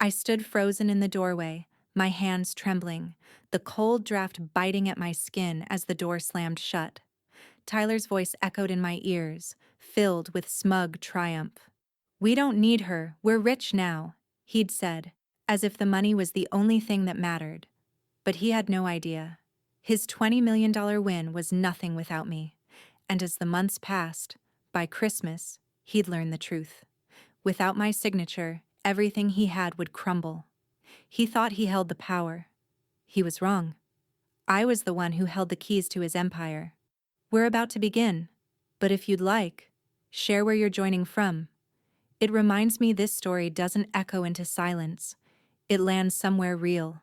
I stood frozen in the doorway, my hands trembling, the cold draft biting at my skin as the door slammed shut. Tyler's voice echoed in my ears, filled with smug triumph. "We don't need her, we're rich now," he'd said, as if the money was the only thing that mattered. But he had no idea. His $20 million win was nothing without me. And as the months passed, by Christmas, he'd learn the truth. Without my signature, everything he had would crumble. He thought he held the power. He was wrong. I was the one who held the keys to his empire. We're about to begin, but if you'd like, share where you're joining from. It reminds me this story doesn't echo into silence. It lands somewhere real.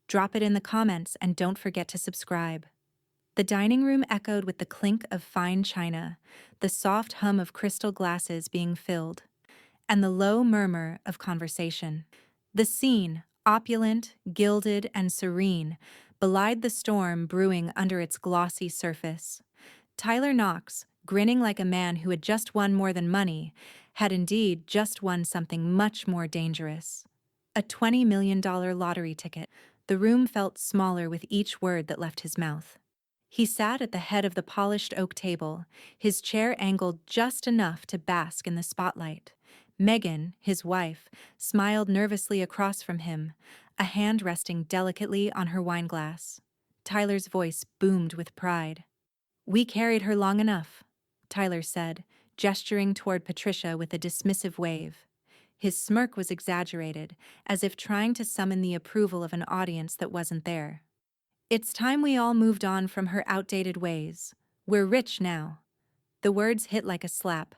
Drop it in the comments and don't forget to subscribe. The dining room echoed with the clink of fine china, the soft hum of crystal glasses being filled, and the low murmur of conversation. The scene, opulent, gilded, and serene, belied the storm brewing under its glossy surface. Tyler Knox, grinning like a man who had just won more than money, had indeed just won something much more dangerous. A $20 million lottery ticket. The room felt smaller with each word that left his mouth. He sat at the head of the polished oak table, his chair angled just enough to bask in the spotlight. Megan, his wife, smiled nervously across from him, a hand resting delicately on her wineglass. Tyler's voice boomed with pride. "We carried her long enough," Tyler said, gesturing toward Patricia with a dismissive wave. His smirk was exaggerated, as if trying to summon the approval of an audience that wasn't there. "It's time we all moved on from her outdated ways. We're rich now." The words hit like a slap,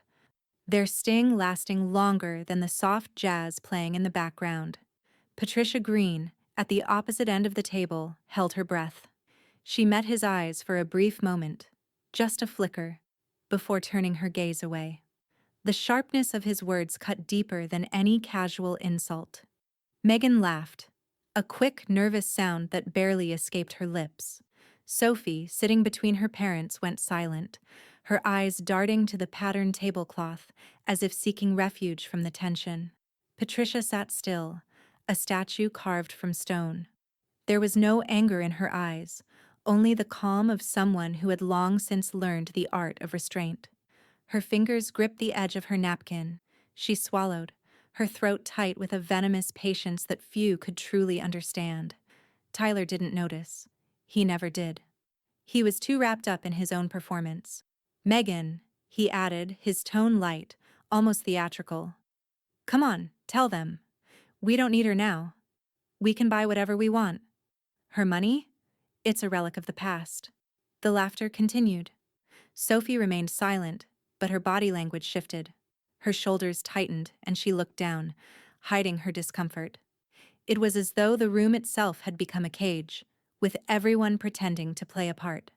their sting lasting longer than the soft jazz playing in the background. Patricia Green, at the opposite end of the table, held her breath. She met his eyes for a brief moment, just a flicker, before turning her gaze away. The sharpness of his words cut deeper than any casual insult. Megan laughed, a quick, nervous sound that barely escaped her lips. Sophie, sitting between her parents, went silent, her eyes darting to the patterned tablecloth as if seeking refuge from the tension. Patricia sat still, a statue carved from stone. There was no anger in her eyes, only the calm of someone who had long since learned the art of restraint. Her fingers gripped the edge of her napkin. She swallowed, her throat tight with a venomous patience that few could truly understand. Tyler didn't notice. He never did. He was too wrapped up in his own performance. "Megan," he added, his tone light, almost theatrical. "Come on, tell them. We don't need her now. We can buy whatever we want. Her money? It's a relic of the past." The laughter continued. Sophie remained silent, but her body language shifted. Her shoulders tightened and she looked down, hiding her discomfort. It was as though the room itself had become a cage, with everyone pretending to play a part.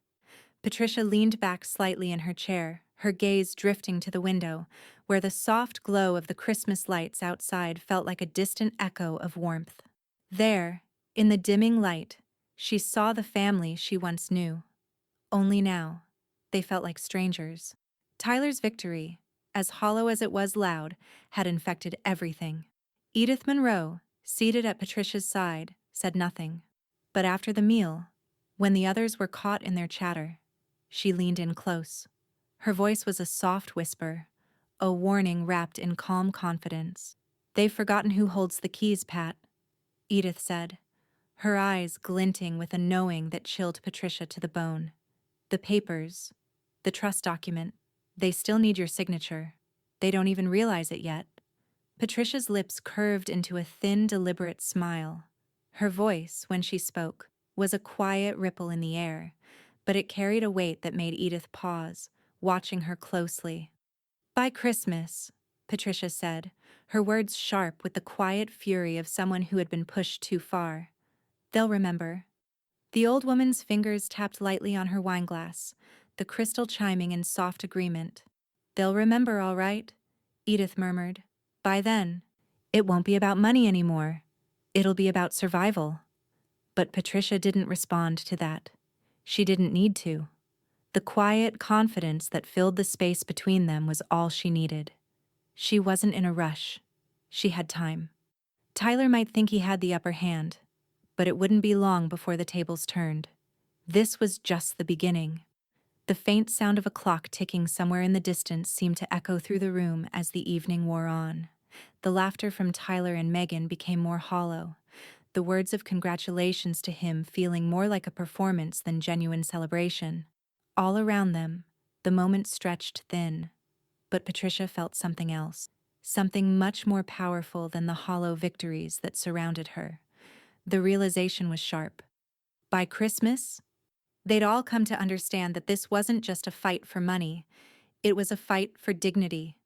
Patricia leaned back slightly in her chair, her gaze drifting to the window, where the soft glow of the Christmas lights outside felt like a distant echo of warmth. There, in the dimming light, she saw the family she once knew. Only now, they felt like strangers. Tyler's victory, as hollow as it was loud, had infected everything. Edith Monroe, seated at Patricia's side, said nothing. But after the meal, when the others were caught in their chatter, she leaned in close. Her voice was a soft whisper, a warning wrapped in calm confidence. "They've forgotten who holds the keys, Pat," Edith said, her eyes glinting with a knowing that chilled Patricia to the bone. "The papers, the trust document, they still need your signature. They don't even realize it yet." Patricia's lips curved into a thin, deliberate smile. Her voice, when she spoke, was a quiet ripple in the air, but it carried a weight that made Edith pause, watching her closely. "By Christmas," Patricia said, her words sharp with the quiet fury of someone who had been pushed too far. "They'll remember." The old woman's fingers tapped lightly on her wineglass, the crystal chiming in soft agreement. "They'll remember, all right," Edith murmured. "By then, it won't be about money anymore. It'll be about survival." But Patricia didn't respond to that. She didn't need to. The quiet confidence that filled the space between them was all she needed. She wasn't in a rush. She had time. Tyler might think he had the upper hand, but it wouldn't be long before the tables turned. This was just the beginning. The faint sound of a clock ticking somewhere in the distance seemed to echo through the room as the evening wore on. The laughter from Tyler and Megan became more hollow, the words of congratulations to him feeling more like a performance than genuine celebration. All around them, the moment stretched thin, but Patricia felt something else, something much more powerful than the hollow victories that surrounded her. The realization was sharp. By Christmas, they'd all come to understand that this wasn't just a fight for money, it was a fight for dignity.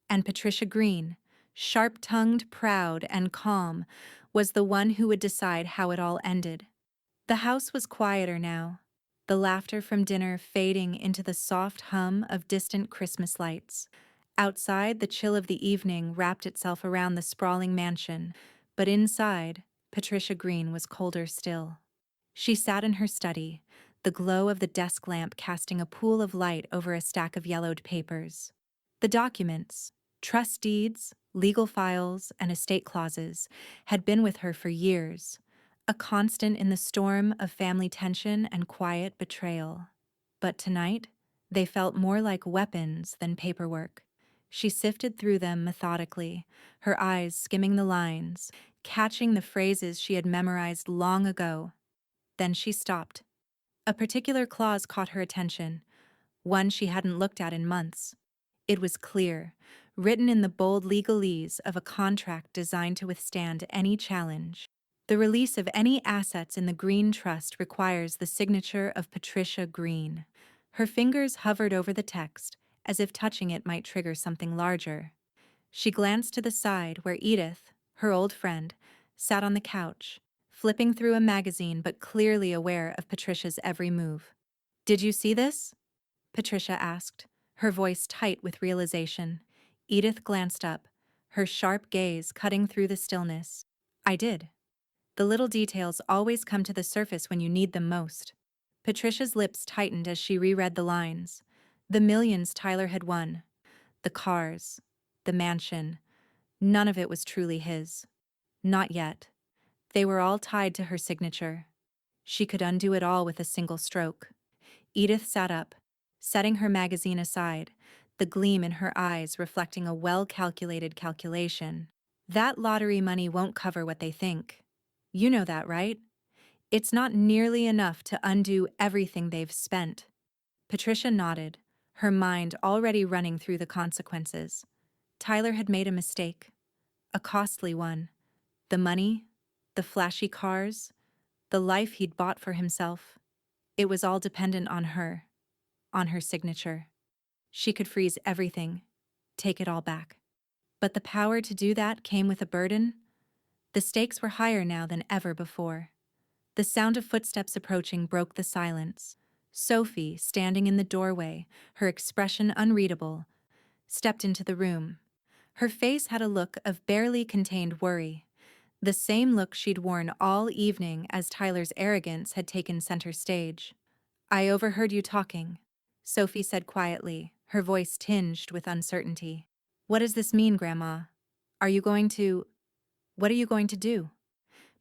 And Patricia Green, sharp-tongued, proud, and calm, was the one who would decide how it all ended. The house was quieter now, the laughter from dinner fading into the soft hum of distant Christmas lights. Outside, the chill of the evening wrapped itself around the sprawling mansion, but inside, Patricia Green was colder still. She sat in her study, the glow of the desk lamp casting a pool of light over a stack of yellowed papers. The documents, trust deeds, legal files, and estate clauses, had been with her for years, a constant in the storm of family tension and quiet betrayal. But tonight, they felt more like weapons than paperwork. She sifted through them methodically, her eyes skimming the lines, catching the phrases she had memorized long ago. Then she stopped. A particular clause caught her attention, one she hadn't looked at in months. It was clear, written in the bold legalese of a contract designed to withstand any challenge. The release of any assets in the Green Trust requires the signature of Patricia Green. Her fingers hovered over the text, as if touching it might trigger something larger. She glanced to the side where Edith, her old friend, sat on the couch, flipping through a magazine but clearly aware of Patricia's every move. "Did you see this?" Patricia asked, her voice tight with realization. Edith glanced up, her sharp gaze cutting through the stillness. "I did." The little details always come to the surface when you need them most. Patricia's lips tightened as she reread the lines. The millions Tyler had won. The cars. The mansion. None of it was truly his. Not yet. They were all tied to her signature. She could undo it all with a single stroke. Edith sat up, setting her magazine aside, the gleam in her eyes reflecting a well-calculated calculation. That lottery money won't cover what they think. You know that, right? It's not nearly enough to undo everything they've spent. Patricia nodded, her mind already running through the consequences. Tyler had made a mistake. A costly one. The money, the flashy cars, the life he'd bought for himself. It was all dependent on her signature. She could freeze everything, take it all back. But the power to do that came with a burden. The stakes were higher now than ever before. The sound of footsteps approaching broke the silence. Sophie, standing in the doorway, her expression unreadable, stepped into the room. Her face had a look of barely contained worry, the same look she'd worn all evening as Tyler's arrogance had taken center stage. "I overheard you talking," Sophie said quietly, her voice tinged with uncertainty. "What does this mean, Grandma? What are you going to do?"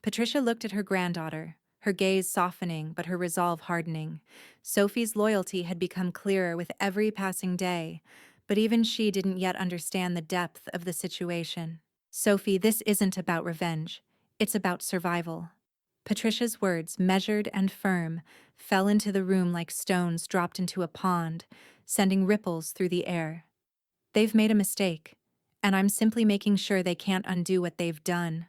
Patricia looked at her granddaughter, her gaze softening but her resolve hardening. Sophie's loyalty had become clearer with every passing day, but even she didn't yet understand the depth of the situation. "Sophie, this isn't about revenge. It's about survival." Patricia's words, measured and firm, fell into the room like stones dropped into a pond, sending ripples through the air. "They've made a mistake, and I'm simply making sure they can't undo what they've done."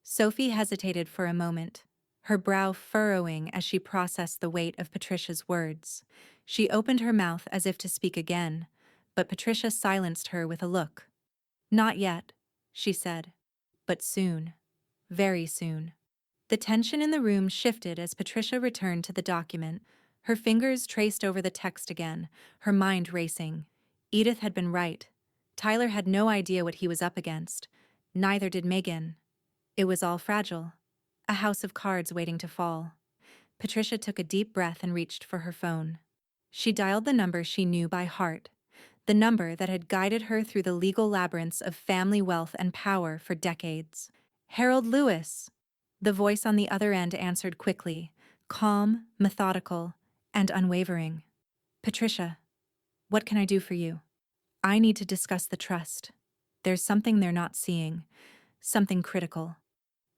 Sophie hesitated for a moment, her brow furrowing as she processed the weight of Patricia's words. She opened her mouth as if to speak again, but Patricia silenced her with a look. "Not yet," she said, "but soon. Very soon." The tension in the room shifted as Patricia returned to the document. Her fingers traced over the text again, her mind racing. Edith had been right. Tyler had no idea what he was up against. Neither did Megan. It was all fragile. A house of cards waiting to fall. Patricia took a deep breath and reached for her phone. She dialed the number she knew by heart, the number that had guided her through the legal labyrinths of family wealth and power for decades. Harold Lewis. The voice on the other end answered quickly, calm, methodical, and unwavering. Patricia, what can I do for you? I need to discuss the trust. There's something they're not seeing, something critical.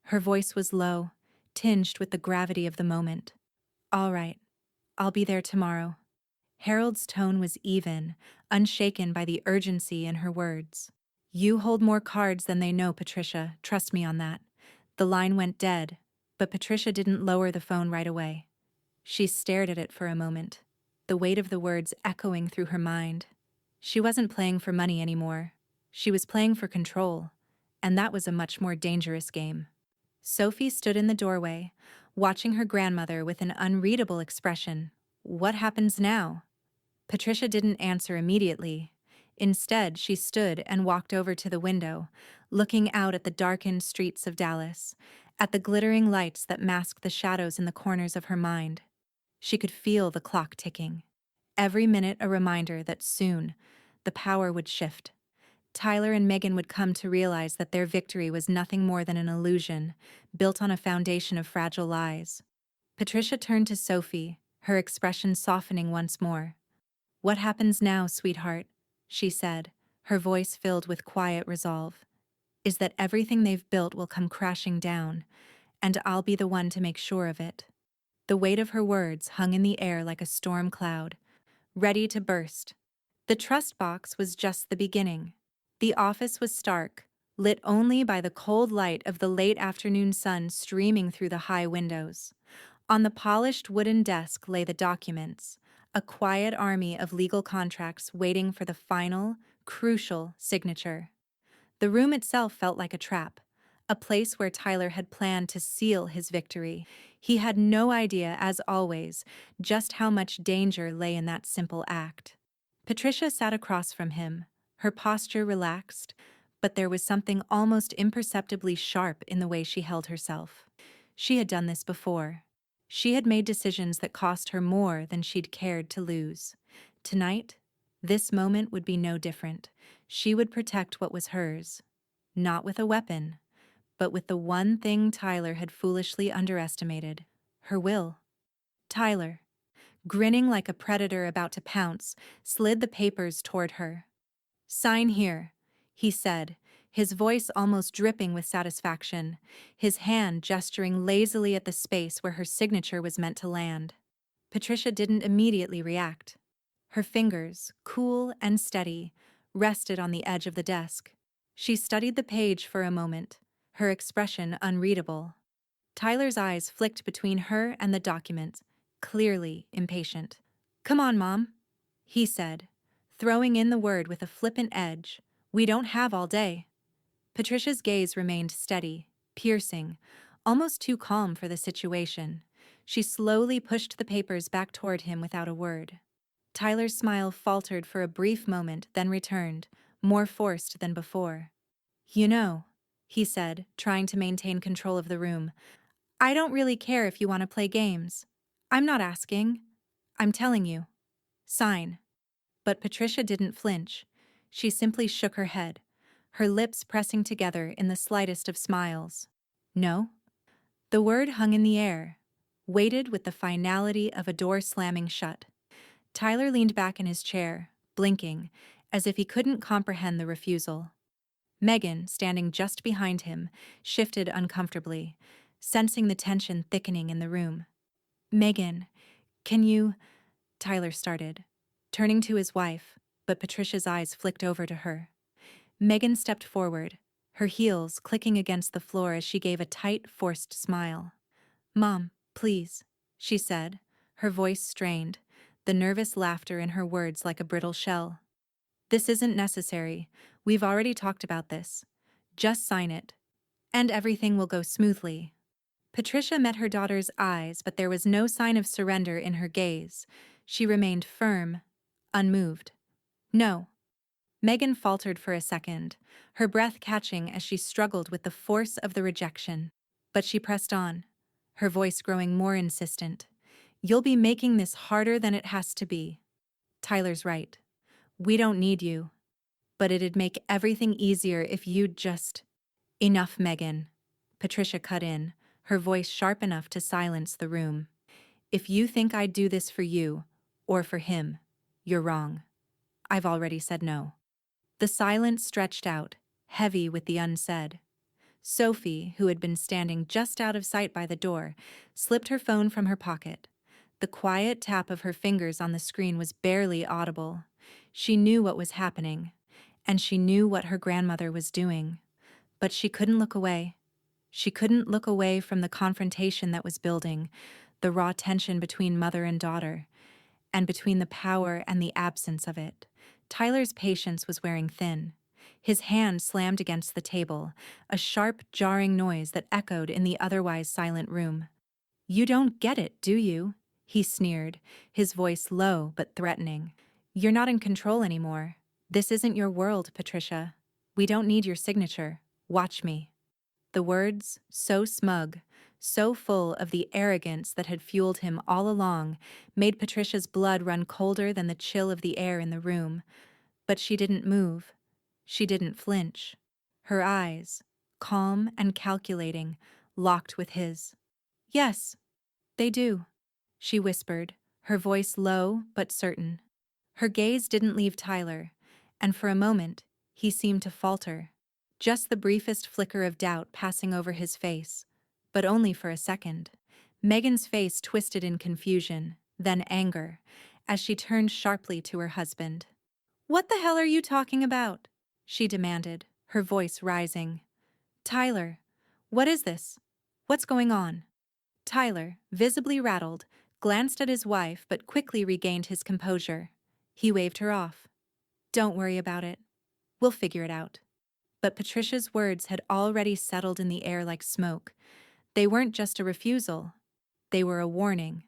Her voice was low, tinged with the gravity of the moment. All right, I'll be there tomorrow. Harold's tone was even, unshaken by the urgency in her words. You hold more cards than they know, Patricia. Trust me on that. The line went dead, but Patricia didn't lower the phone right away. She stared at it for a moment, the weight of the words echoing through her mind. She wasn't playing for money anymore. She was playing for control, and that was a much more dangerous game. Sophie stood in the doorway, watching her grandmother with an unreadable expression. What happens now? Patricia didn't answer immediately. Instead, she stood and walked over to the window, looking out at the darkened streets of Dallas, at the glittering lights that masked the shadows in the corners of her mind. She could feel the clock ticking. Every minute a reminder that soon, the power would shift. Tyler and Megan would come to realize that their victory was nothing more than an illusion, built on a foundation of fragile lies. Patricia turned to Sophie, her expression softening once more. What happens now, sweetheart? She said, her voice filled with quiet resolve. Is that everything they've built will come crashing down, and I'll be the one to make sure of it. The weight of her words hung in the air like a storm cloud, ready to burst. The trust box was just the beginning. The office was stark, lit only by the cold light of the late afternoon sun streaming through the high windows. On the polished wooden desk lay the documents, a quiet army of legal contracts waiting for the final, crucial signature. The room itself felt like a trap, a place where Tyler had planned to seal his victory. He had no idea, as always, just how much danger lay in that simple act. Patricia sat across from him, her posture relaxed, but there was something almost imperceptibly sharp in the way she held herself. She had done this before. She had made decisions that cost her more than she'd cared to lose. Tonight, this moment would be no different. She would protect what was hers, not with a weapon, but with the one thing Tyler had foolishly underestimated, her will. Tyler, grinning like a predator about to pounce, slid the papers toward her. Sign here, he said, his voice almost dripping with satisfaction, his hand gesturing lazily at the space where her signature was meant to land. Patricia didn't immediately react. Her fingers, cool and steady, rested on the edge of the desk. She studied the page for a moment, her expression unreadable. Tyler's eyes flicked between her and the document, clearly impatient. Come on, Mom, he said, throwing in the word with a flippant edge. We don't have all day. Patricia's gaze remained steady, piercing, almost too calm for the situation. She slowly pushed the papers back toward him without a word. Tyler's smile faltered for a brief moment, then returned, more forced than before. You know, he said, trying to maintain control of the room, I don't really care if you want to play games. I'm not asking. I'm telling you. Sign. But Patricia didn't flinch. She simply shook her head, her lips pressing together in the slightest of smiles. No? The word hung in the air, weighted with the finality of a door slamming shut. Tyler leaned back in his chair, blinking, as if he couldn't comprehend the refusal. Megan, standing just behind him, shifted uncomfortably, sensing the tension thickening in the room. Megan, can you... Tyler started, turning to his wife, but Patricia's eyes flicked over to her. Megan stepped forward, her heels clicking against the floor as she gave a tight, forced smile. Mom, please, she said, her voice strained, the nervous laughter in her words like a brittle shell. This isn't necessary. We've already talked about this. Just sign it, and everything will go smoothly. Patricia met her daughter's eyes, but there was no sign of surrender in her gaze. She remained firm, unmoved. No. Megan faltered for a second, her breath catching as she struggled with the force of the rejection. But she pressed on, her voice growing more insistent. You'll be making this harder than it has to be. Tyler's right. We don't need you. But it'd make everything easier if you'd just... Enough, Megan. Patricia cut in, her voice sharp enough to silence the room. If you think I'd do this for you, or for him, you're wrong. I've already said no. The silence stretched out, heavy with the unsaid. Sophie, who had been standing just out of sight by the door, slipped her phone from her pocket. The quiet tap of her fingers on the screen was barely audible. She knew what was happening, and she knew what her grandmother was doing. But she couldn't look away. She couldn't look away from the confrontation that was building, the raw tension between mother and daughter, and between the power and the absence of it. Tyler's patience was wearing thin. His hand slammed against the table, a sharp, jarring noise that echoed in the otherwise silent room. "You don't get it, do you?" he sneered, his voice low but threatening. "You're not in control anymore. This isn't your world, Patricia. We don't need your signature. Watch me." The words, so smug, so full of the arrogance that had fueled him all along, made Patricia's blood run colder than the chill of the air in the room. But she didn't move. She didn't flinch. Her eyes, calm and calculating, locked with his. "Yes, they do," she whispered, her voice low but certain. Her gaze didn't leave Tyler, and for a moment, he seemed to falter. Just the briefest flicker of doubt passing over his face, but only for a second. Megan's face twisted in confusion, then anger, as she turned sharply to her husband. "What the hell are you talking about?" she demanded, her voice rising. "Tyler, what is this? What's going on?" Tyler, visibly rattled, glanced at his wife but quickly regained his composure. He waved her off. "Don't worry about it. We'll figure it out." But Patricia's words had already settled in the air like smoke. They weren't just a refusal. They were a warning.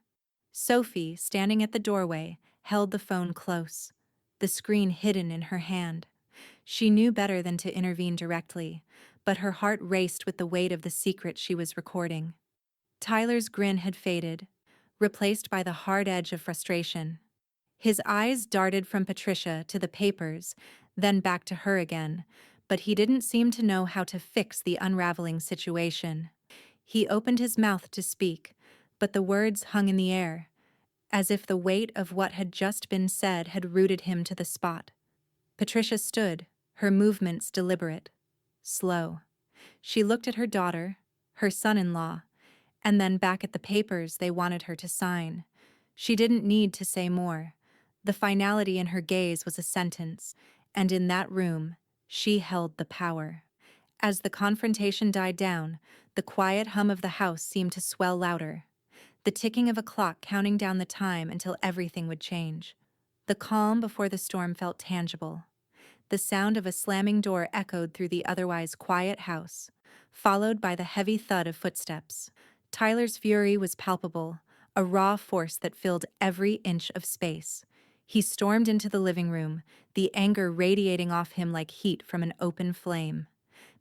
Sophie, standing at the doorway, held the phone close, the screen hidden in her hand. She knew better than to intervene directly, but her heart raced with the weight of the secret she was recording. Tyler's grin had faded, replaced by the hard edge of frustration. His eyes darted from Patricia to the papers, then back to her again, but he didn't seem to know how to fix the unraveling situation. He opened his mouth to speak, but the words hung in the air, as if the weight of what had just been said had rooted him to the spot. Patricia stood, her movements deliberate, slow. She looked at her daughter, her son-in-law, and then back at the papers they wanted her to sign. She didn't need to say more. The finality in her gaze was a sentence, and in that room, she held the power. As the confrontation died down, the quiet hum of the house seemed to swell louder. The ticking of a clock counting down the time until everything would change. The calm before the storm felt tangible. The sound of a slamming door echoed through the otherwise quiet house, followed by the heavy thud of footsteps. Tyler's fury was palpable, a raw force that filled every inch of space. He stormed into the living room, the anger radiating off him like heat from an open flame.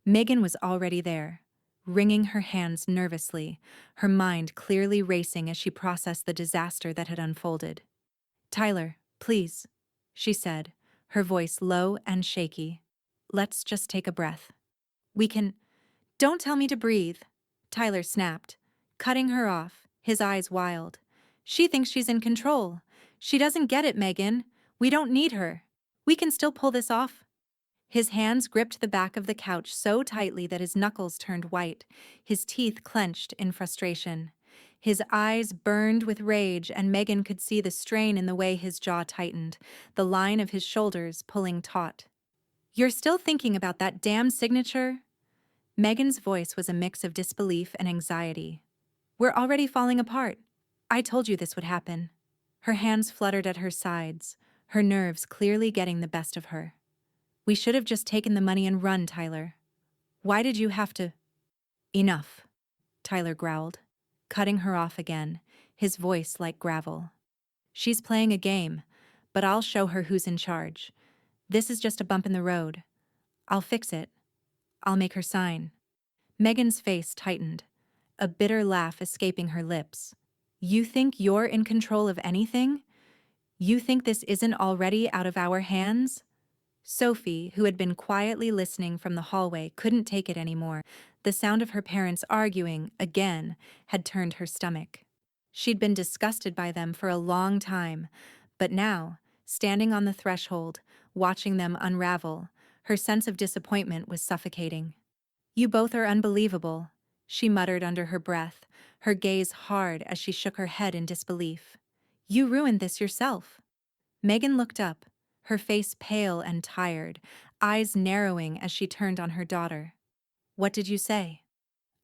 Megan was already there, wringing her hands nervously, her mind clearly racing as she processed the disaster that had unfolded. "Tyler, please," she said, her voice low and shaky. "Let's just take a breath. We can—" "Don't tell me to breathe," Tyler snapped, cutting her off, his eyes wild. "She thinks she's in control. She doesn't get it, Megan. We don't need her. We can still pull this off." His hands gripped the back of the couch so tightly that his knuckles turned white, his teeth clenched in frustration. His eyes burned with rage, and Megan could see the strain in the way his jaw tightened, the line of his shoulders pulling taut. "You're still thinking about that damn signature?" Megan's voice was a mix of disbelief and anxiety. "We're already falling apart. I told you this would happen." Her hands fluttered at her sides, her nerves clearly getting the best of her. "We should have just taken the money and run, Tyler. Why did you have to—" "Enough," Tyler growled, cutting her off again, his voice like gravel. "She's playing a game, but I'll show her who's in charge. This is just a bump in the road. I'll fix it. I'll make her sign." Megan's face tightened, a bitter laugh escaping her lips. "You think you're in control of anything? You think this isn't already out of our hands?" Sophie, who had been quietly listening from the hallway, couldn't take it anymore. The sound of her parents arguing, again, had turned her stomach. She'd been disgusted by them for a long time, but now, standing on the threshold, watching them unravel, her sense of disappointment was suffocating. "You both are unbelievable," she muttered under her breath, her gaze hard as she shook her head in disbelief. "You ruined this yourself." Megan looked up, her face pale and tired, eyes narrowing as she turned on her daughter. "What did you say?"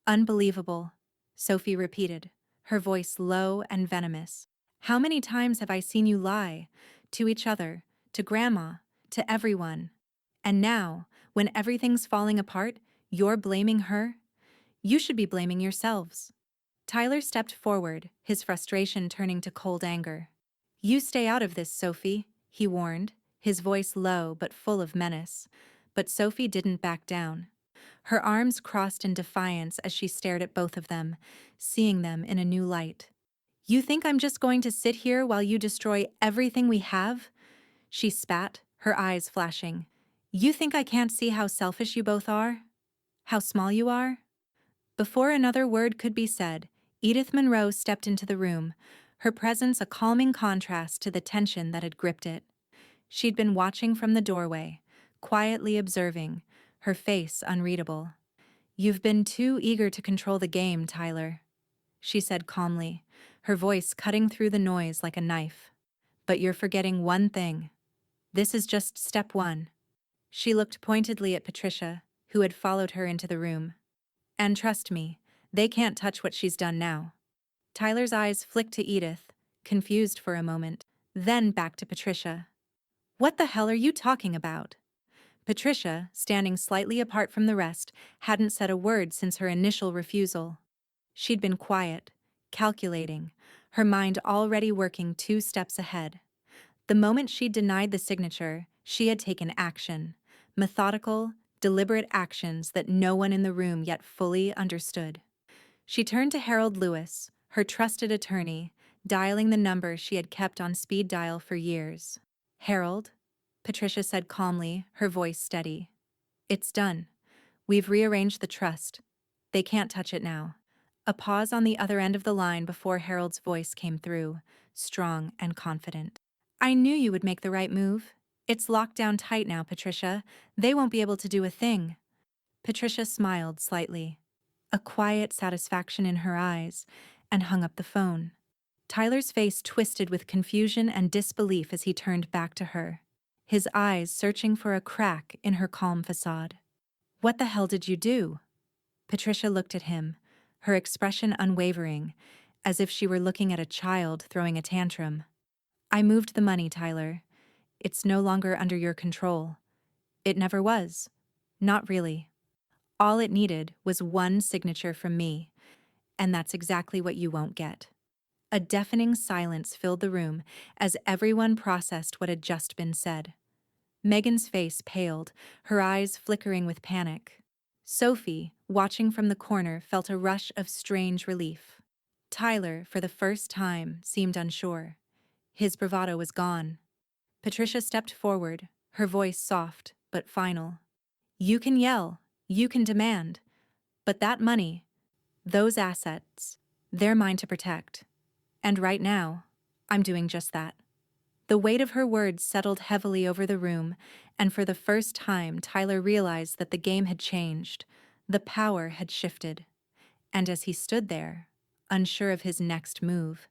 "Unbelievable," Sophie repeated, her voice low and venomous. "How many times have I seen you lie? To each other, to Grandma, to everyone. And now, when everything's falling apart, you're blaming her? You should be blaming yourselves." Tyler stepped forward, his frustration turning to cold anger. "You stay out of this, Sophie," he warned, his voice low but full of menace. But Sophie didn't back down. Her arms crossed in defiance as she stared at both of them, seeing them in a new light. "You think I'm just going to sit here while you destroy everything we have?" She spat, her eyes flashing. "You think I can't see how selfish you both are? How small you are?" Before another word could be said, Edith Monroe stepped into the room, her presence a calming contrast to the tension that had gripped it. She'd been watching from the doorway, quietly observing, her face unreadable. "You've been too eager to control the game, Tyler," she said calmly, her voice cutting through the noise like a knife. "But you're forgetting one thing. This is just step one." She looked pointedly at Patricia, who had followed her into the room. "And trust me, they can't touch what she's done now." Tyler's eyes flicked to Edith, confused for a moment, then back to Patricia. "What the hell are you talking about?" Patricia, standing slightly apart from the rest, hadn't said a word since her initial refusal. She'd been quiet, calculating, her mind already working 2 steps ahead. The moment she'd denied the signature, she had taken action. Methodical, deliberate actions that no one in the room yet fully understood. She turned to Harold Lewis, her trusted attorney, dialing the number she had kept on speed dial for years. "Harold," Patricia said calmly, her voice steady. "It's done. We've rearranged the trust. They can't touch it now." A pause on the other end of the line before Harold's voice came through, strong and confident. "I knew you would make the right move. It's locked down tight now, Patricia. They won't be able to do a thing." Patricia smiled slightly, a quiet satisfaction in her eyes, and hung up the phone. Tyler's face twisted with confusion and disbelief as he turned back to her, his eyes searching for a crack in her calm facade. "What the hell did you do?" Patricia looked at him, her expression unwavering, as if she were looking at a child throwing a tantrum. "I moved the money, Tyler. It's no longer under your control. It never was. Not really. All it needed was one signature from me, and that's exactly what you won't get." A deafening silence filled the room as everyone processed what had just been said. Megan's face paled, her eyes flickering with panic. Sophie, watching from the corner, felt a rush of strange relief. Tyler, for the first time, seemed unsure. His bravado was gone. Patricia stepped forward, her voice soft but final. "You can yell, you can demand, but that money, those assets, they're mine to protect. And right now, I'm doing just that." The weight of her words settled heavily over the room, and for the first time Tyler realized that the game had changed, the power had shifted. And as he stood there, unsure of his next move,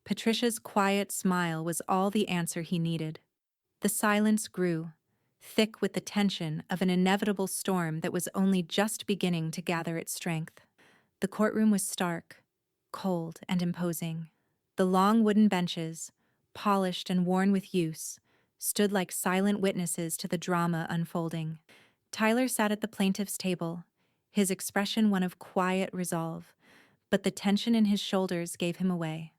Patricia's quiet smile was all the answer he needed. The silence grew, thick with the tension of an inevitable storm that was only just beginning to gather its strength. The courtroom was stark, cold, and imposing. The long wooden benches, polished and worn with use, stood like silent witnesses to the drama unfolding. Tyler sat at the plaintiff's table, his expression one of quiet resolve, but the tension in his shoulders gave him away.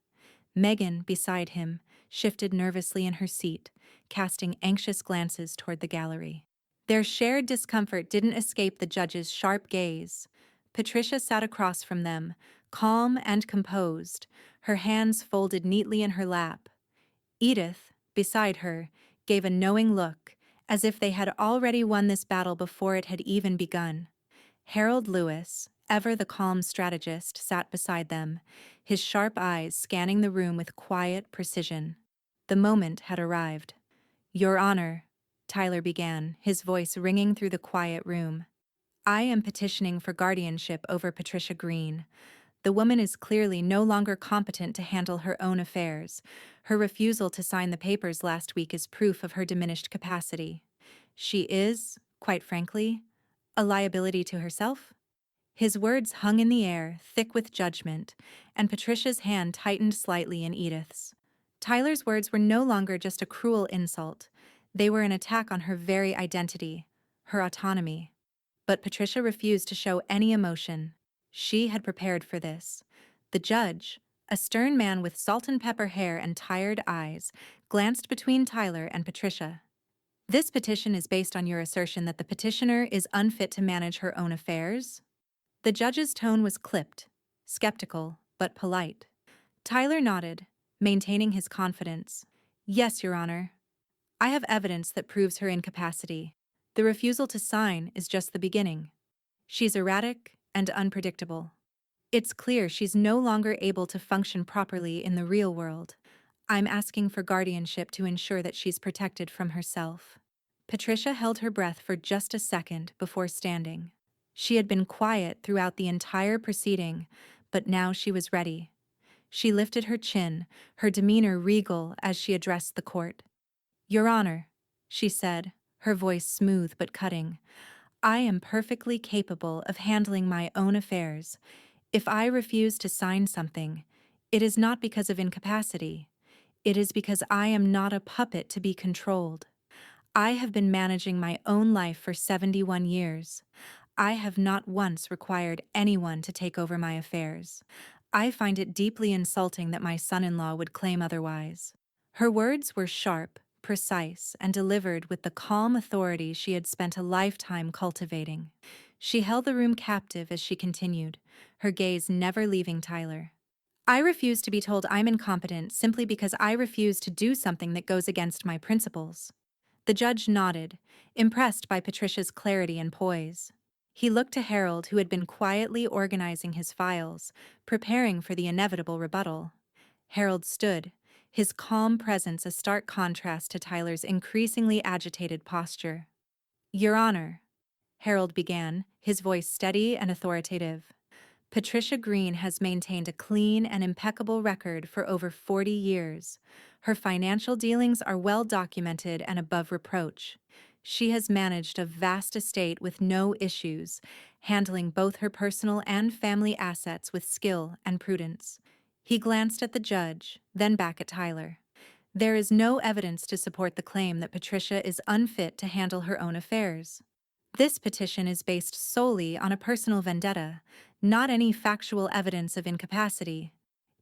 Megan, beside him, shifted nervously in her seat, casting anxious glances toward the gallery. Their shared discomfort didn't escape the judge's sharp gaze. Patricia sat across from them, calm and composed, her hands folded neatly in her lap. Edith, beside her, gave a knowing look, as if they had already won this battle before it had even begun. Harold Lewis, Ever the calm strategist sat beside them, his sharp eyes scanning the room with quiet precision. The moment had arrived. "Your Honor," Tyler began, his voice ringing through the quiet room. "I am petitioning for guardianship over Patricia Green. The woman is clearly no longer competent to handle her own affairs. Her refusal to sign the papers last week is proof of her diminished capacity. She is, quite frankly, a liability to herself." His words hung in the air, thick with judgment, and Patricia's hand tightened slightly in Edith's. Tyler's words were no longer just a cruel insult. They were an attack on her very identity, her autonomy. But Patricia refused to show any emotion. She had prepared for this. The judge, a stern man with salt and pepper hair and tired eyes, glanced between Tyler and Patricia. "This petition is based on your assertion that the petitioner is unfit to manage her own affairs?" The judge's tone was clipped, skeptical, but polite. Tyler nodded, maintaining his confidence. "Yes, Your Honor. I have evidence that proves her incapacity. The refusal to sign is just the beginning. She's erratic and unpredictable. It's clear she's no longer able to function properly in the real world. I'm asking for guardianship to ensure that she's protected from herself." Patricia held her breath for just a second before standing. She had been quiet throughout the entire proceeding, but now she was ready. She lifted her chin, her demeanor regal as she addressed the court. "Your Honor," she said, her voice smooth but cutting, "I am perfectly capable of handling my own affairs. If I refuse to sign something, it is not because of incapacity. It is because I am not a puppet to be controlled. I have been managing my own life for 71 years. I have not once required anyone to take over my affairs. I find it deeply insulting that my son-in-law would claim otherwise." Her words were sharp, precise, and delivered with the calm authority she had spent a lifetime cultivating. She held the room captive as she continued, her gaze never leaving Tyler. "I refuse to be told I'm incompetent simply because I refuse to do something that goes against my principles." The judge nodded, impressed by Patricia's clarity and poise. He looked to Harold, who had been quietly organizing his files, preparing for the inevitable rebuttal. Harold stood, his calm presence a stark contrast to Tyler's increasingly agitated posture. "Your Honor," Harold began, his voice steady and authoritative, "Patricia Green has maintained a clean and impeccable record for over 40 years. Her financial dealings are well documented and above reproach. She has managed a vast estate with no issues, handling both her personal and family assets with skill and prudence." He glanced at the judge, then back at Tyler. "There is no evidence to support the claim that Patricia is unfit to handle her own affairs. This petition is based solely on a personal vendetta, not any factual evidence of incapacity.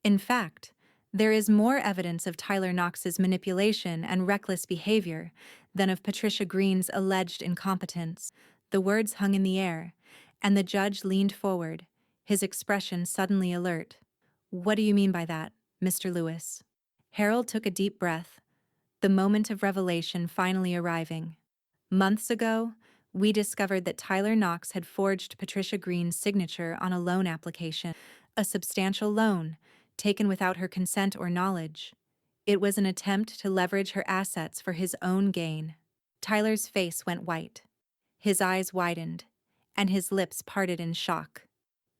In fact, there is more evidence of Tyler Knox's manipulation and reckless behavior than of Patricia Green's alleged incompetence." The words hung in the air, and the judge leaned forward, his expression suddenly alert. "What do you mean by that, Mr. Lewis?" Harold took a deep breath, the moment of revelation finally arriving. "Months ago, we discovered that Tyler Knox had forged Patricia Green's signature on a loan application, a substantial loan, taken without her consent or knowledge. It was an attempt to leverage her assets for his own gain." Tyler's face went white. His eyes widened, and his lips parted in shock.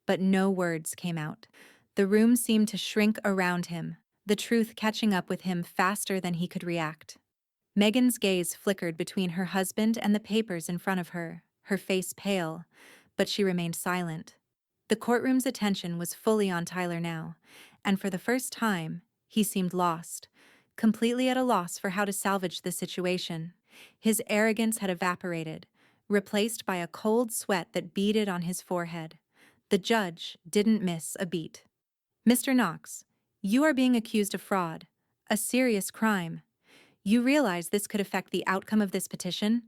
But no words came out. The room seemed to shrink around him, the truth catching up with him faster than he could react. Megan's gaze flickered between her husband and the papers in front of her, her face pale, but she remained silent. The courtroom's attention was fully on Tyler now, and for the first time, he seemed lost, completely at a loss for how to salvage the situation. His arrogance had evaporated, replaced by a cold sweat that beaded on his forehead. The judge didn't miss a beat. "Mr. Knox, you are being accused of fraud, a serious crime. You realize this could affect the outcome of this petition?"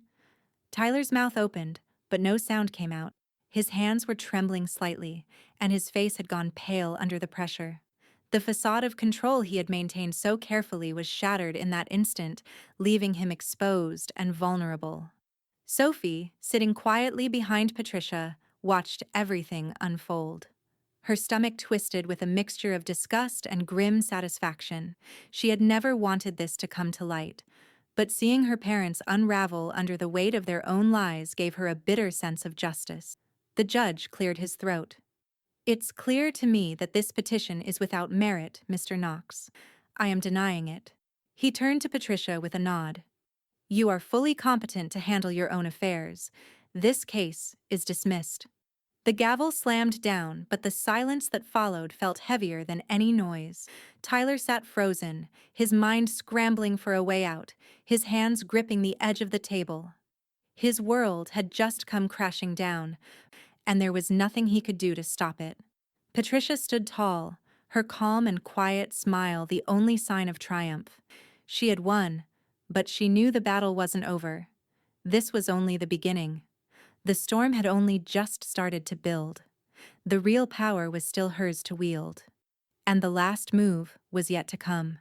Tyler's mouth opened, but no sound came out. His hands were trembling slightly, and his face had gone pale under the pressure. The facade of control he had maintained so carefully was shattered in that instant, leaving him exposed and vulnerable. Sophie, sitting quietly behind Patricia, watched everything unfold. Her stomach twisted with a mixture of disgust and grim satisfaction. She had never wanted this to come to light, but seeing her parents unravel under the weight of their own lies gave her a bitter sense of justice. The judge cleared his throat. "It's clear to me that this petition is without merit, Mr. Knox. I am denying it." He turned to Patricia with a nod. "You are fully competent to handle your own affairs. This case is dismissed." The gavel slammed down, but the silence that followed felt heavier than any noise. Tyler sat frozen, his mind scrambling for a way out, his hands gripping the edge of the table. His world had just come crashing down, and there was nothing he could do to stop it. Patricia stood tall, her calm and quiet smile the only sign of triumph. She had won, but she knew the battle wasn't over. This was only the beginning. The storm had only just started to build. The real power was still hers to wield. And the last move was yet to come.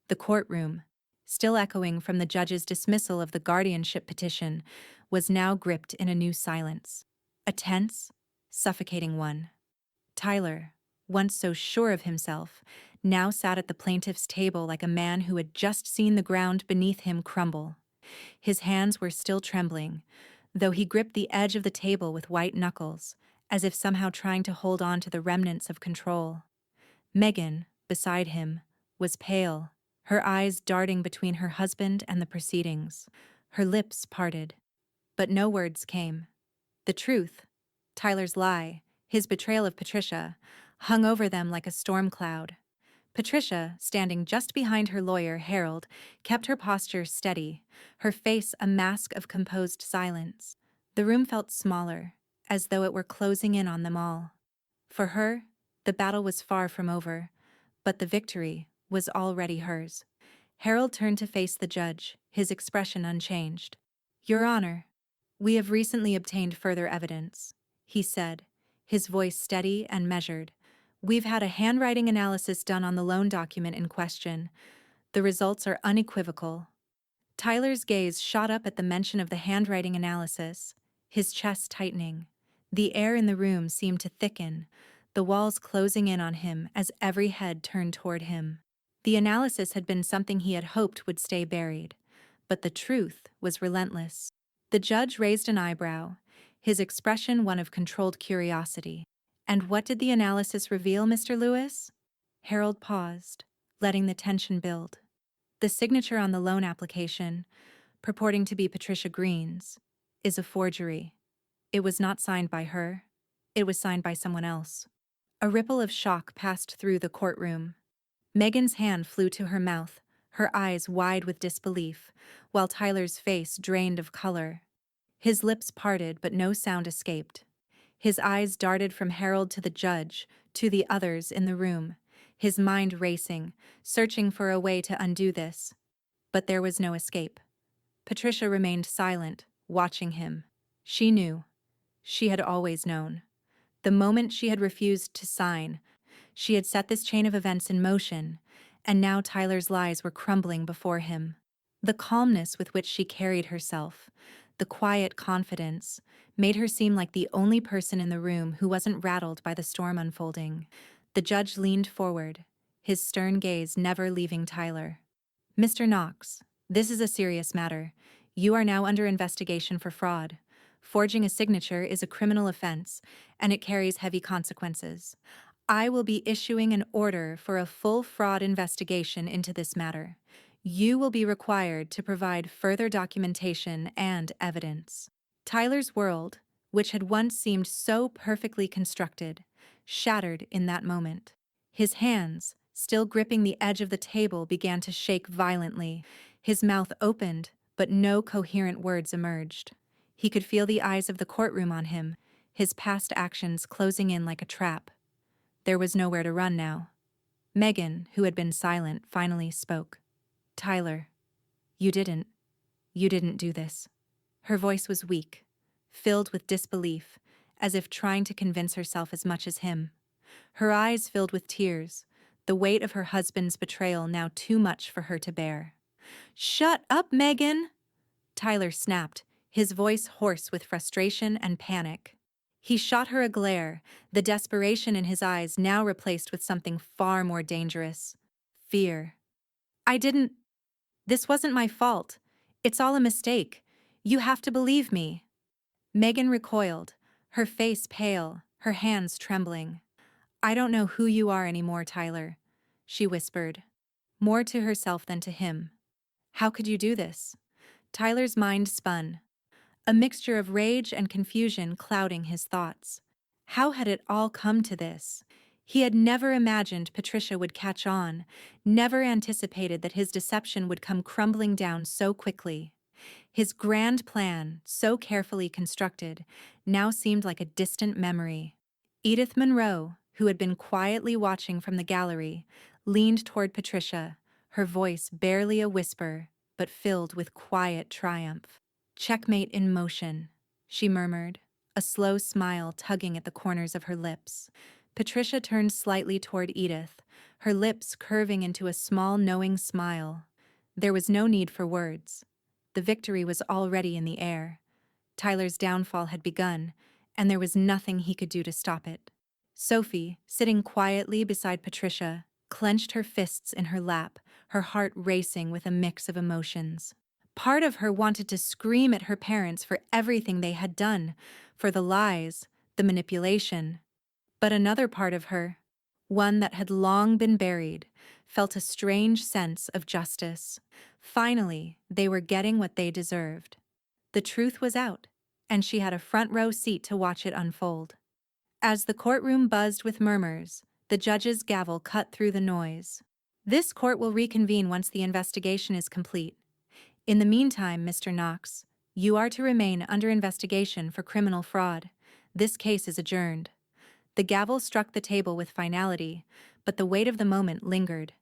The courtroom, still echoing from the judge's dismissal of the guardianship petition, was now gripped in a new silence. A tense, suffocating one. Tyler, once so sure of himself, now sat at the plaintiff's table like a man who had just seen the ground beneath him crumble. His hands were still trembling, though he gripped the edge of the table with white knuckles, as if somehow trying to hold on to the remnants of control. Megan, beside him, was pale, her eyes darting between her husband and the proceedings. Her lips parted, but no words came. The truth, Tyler's lie, his betrayal of Patricia, hung over them like a storm cloud. Patricia, standing just behind her lawyer, Harold, kept her posture steady, her face a mask of composed silence. The room felt smaller, as though it were closing in on them all. For her, the battle was far from over, but the victory was already hers. Harold turned to face the judge, his expression unchanged. "Your Honor, we have recently obtained further evidence," he said, his voice steady and measured. "We've had a handwriting analysis done on the loan document in question. The results are unequivocal." Tyler's gaze shot up at the mention of the handwriting analysis, his chest tightening. The air in the room seemed to thicken, the walls closing in on him as every head turned toward him. The analysis had been something he had hoped would stay buried, but the truth was relentless. The judge raised an eyebrow, his expression one of controlled curiosity. "And what did the analysis reveal, Mr. Lewis?" Harold paused, letting the tension build. "The signature on the loan application, purporting to be Patricia Green's, is a forgery. It was not signed by her. It was signed by someone else." A ripple of shock passed through the courtroom. Megan's hand flew to her mouth, her eyes wide with disbelief, while Tyler's face drained of color. His lips parted, but no sound escaped. His eyes darted from Harold to the judge, to the others in the room, his mind racing, searching for a way to undo this. But there was no escape. Patricia remained silent, watching him. She knew. She had always known. The moment she had refused to sign, she had set this chain of events in motion, and now Tyler's lies were crumbling before him. The calmness with which she carried herself, the quiet confidence, made her seem like the only person in the room who wasn't rattled by the storm unfolding. The judge leaned forward, his stern gaze never leaving Tyler. "Mr. Knox, this is a serious matter. You are now under investigation for fraud. Forging a signature is a criminal offense, and it carries heavy consequences. I will be issuing an order for a full fraud investigation into this matter. You will be required to provide further documentation and evidence." Tyler's world, which had once seemed so perfectly constructed, shattered in that moment. His hands, still gripping the edge of the table, began to shake violently. His mouth opened, but no coherent words emerged. He could feel the eyes of the courtroom on him, his past actions closing in like a trap. There was nowhere to run now. Megan, who had been silent, finally spoke. "Tyler, you didn't do this." Her voice was weak, filled with disbelief, as if trying to convince herself as much as him. Her eyes filled with tears, the weight of her husband's betrayal now too much for her to bear. "Shut up, Megan!" Tyler snapped, his voice hoarse with frustration and panic. He shot her a glare, the desperation in his eyes now replaced with something far more dangerous. Fear. I didn't. This wasn't my fault. It's all a mistake. You have to believe me. Megan recoiled, her face pale, her hands trembling. I don't know who you are anymore, Tyler, she whispered, more to herself than to him. How could you do this? Tyler's mind spun, a mixture of rage and confusion clouding his thoughts. How had it all come to this? He had never imagined Patricia would catch on, never anticipated that his deception would come crumbling down so quickly. His grand plan, so carefully constructed, now seemed like a distant memory. Edith Monroe, who had been quietly watching from the gallery, leaned toward Patricia, her voice barely a whisper, but filled with quiet triumph. Checkmate in motion, she murmured, a slow smile tugging at the corners of her lips. Patricia turned slightly toward Edith, her lips curving into a small knowing smile. There was no need for words. The victory was already in the air. Tyler's downfall had begun, and there was nothing he could do to stop it. Sophie, sitting quietly beside Patricia, clenched her fists in her lap, her heart racing with a mix of emotions. Part of her wanted to scream at her parents for everything they had done, for the lies, the manipulation. But another part of her, one that had long been buried, felt a strange sense of justice. Finally, they were getting what they deserved. The truth was out, and she had a front-row seat to watch it unfold. As the courtroom buzzed with murmurs, the judge's gavel cut through the noise. This court will reconvene once the investigation is complete. In the meantime, Mr. Knox, you are to remain under investigation for criminal fraud. This case is adjourned. The gavel struck the table with finality, but the weight of the moment lingered.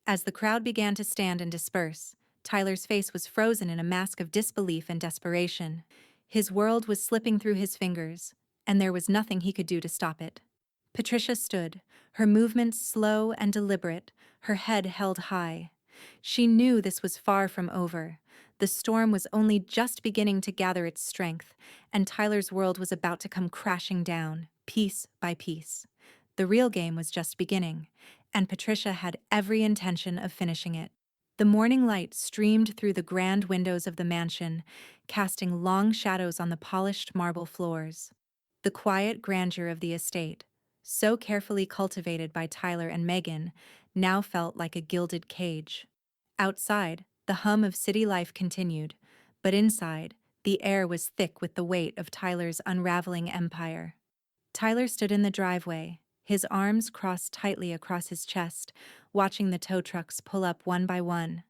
As the crowd began to stand and disperse, Tyler's face was frozen in a mask of disbelief and desperation. His world was slipping through his fingers, and there was nothing he could do to stop it. Patricia stood, her movements slow and deliberate, her head held high. She knew this was far from over. The storm was only just beginning to gather its strength, and Tyler's world was about to come crashing down, piece by piece. The real game was just beginning, and Patricia had every intention of finishing it. The morning light streamed through the grand windows of the mansion, casting long shadows on the polished marble floors. The quiet grandeur of the estate, so carefully cultivated by Tyler and Megan, now felt like a gilded cage. Outside, the hum of city life continued, but inside, the air was thick with the weight of Tyler's unraveling empire. Tyler stood in the driveway, his arms crossed tightly across his chest, watching the tow trucks pull up one by one.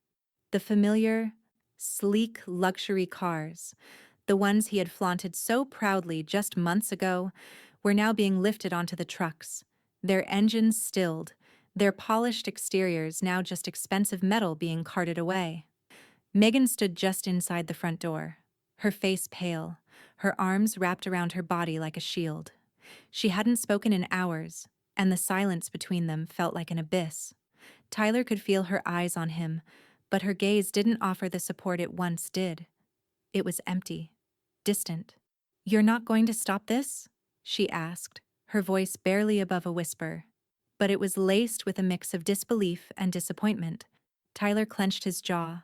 The familiar, sleek luxury cars, the ones he had flaunted so proudly just months ago, were now being lifted onto the trucks, their engines stilled, their polished exteriors now just expensive metal being carted away. Megan stood just inside the front door, her face pale, her arms wrapped around her body like a shield. She hadn't spoken in hours, and the silence between them felt like an abyss. Tyler could feel her eyes on him, but her gaze didn't offer the support it once did. It was empty, distant. "You're not going to stop this?" she asked, her voice barely above a whisper. But it was laced with a mix of disbelief and disappointment. Tyler clenched his jaw.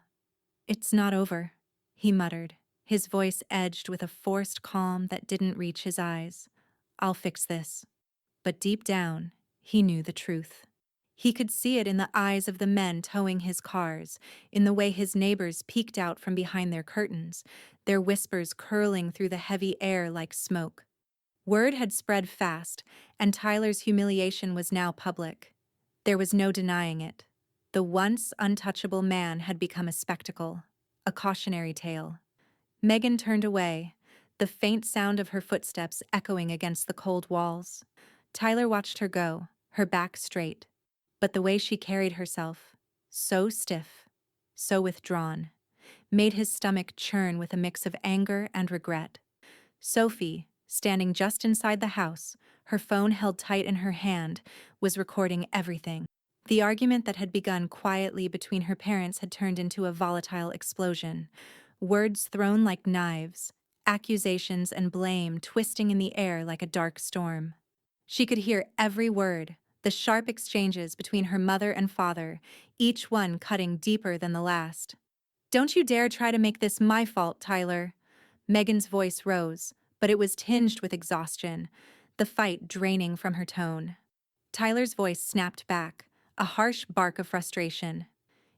"It's not over," he muttered, his voice edged with a forced calm that didn't reach his eyes. "I'll fix this." But deep down, he knew the truth. He could see it in the eyes of the men towing his cars, in the way his neighbors peeked out from behind their curtains, their whispers curling through the heavy air like smoke. Word had spread fast, and Tyler's humiliation was now public. There was no denying it. The once untouchable man had become a spectacle, a cautionary tale. Megan turned away, the faint sound of her footsteps echoing against the cold walls. Tyler watched her go, her back straight, but the way she carried herself, so stiff, so withdrawn, made his stomach churn with a mix of anger and regret. Sophie, standing just inside the house, her phone held tight in her hand, was recording everything. The argument that had begun quietly between her parents had turned into a volatile explosion. Words thrown like knives, accusations and blame twisting in the air like a dark storm. She could hear every word, the sharp exchanges between her mother and father, each one cutting deeper than the last. "Don't you dare try to make this my fault, Tyler." Megan's voice rose, but it was tinged with exhaustion, the fight draining from her tone. Tyler's voice snapped back, a harsh bark of frustration.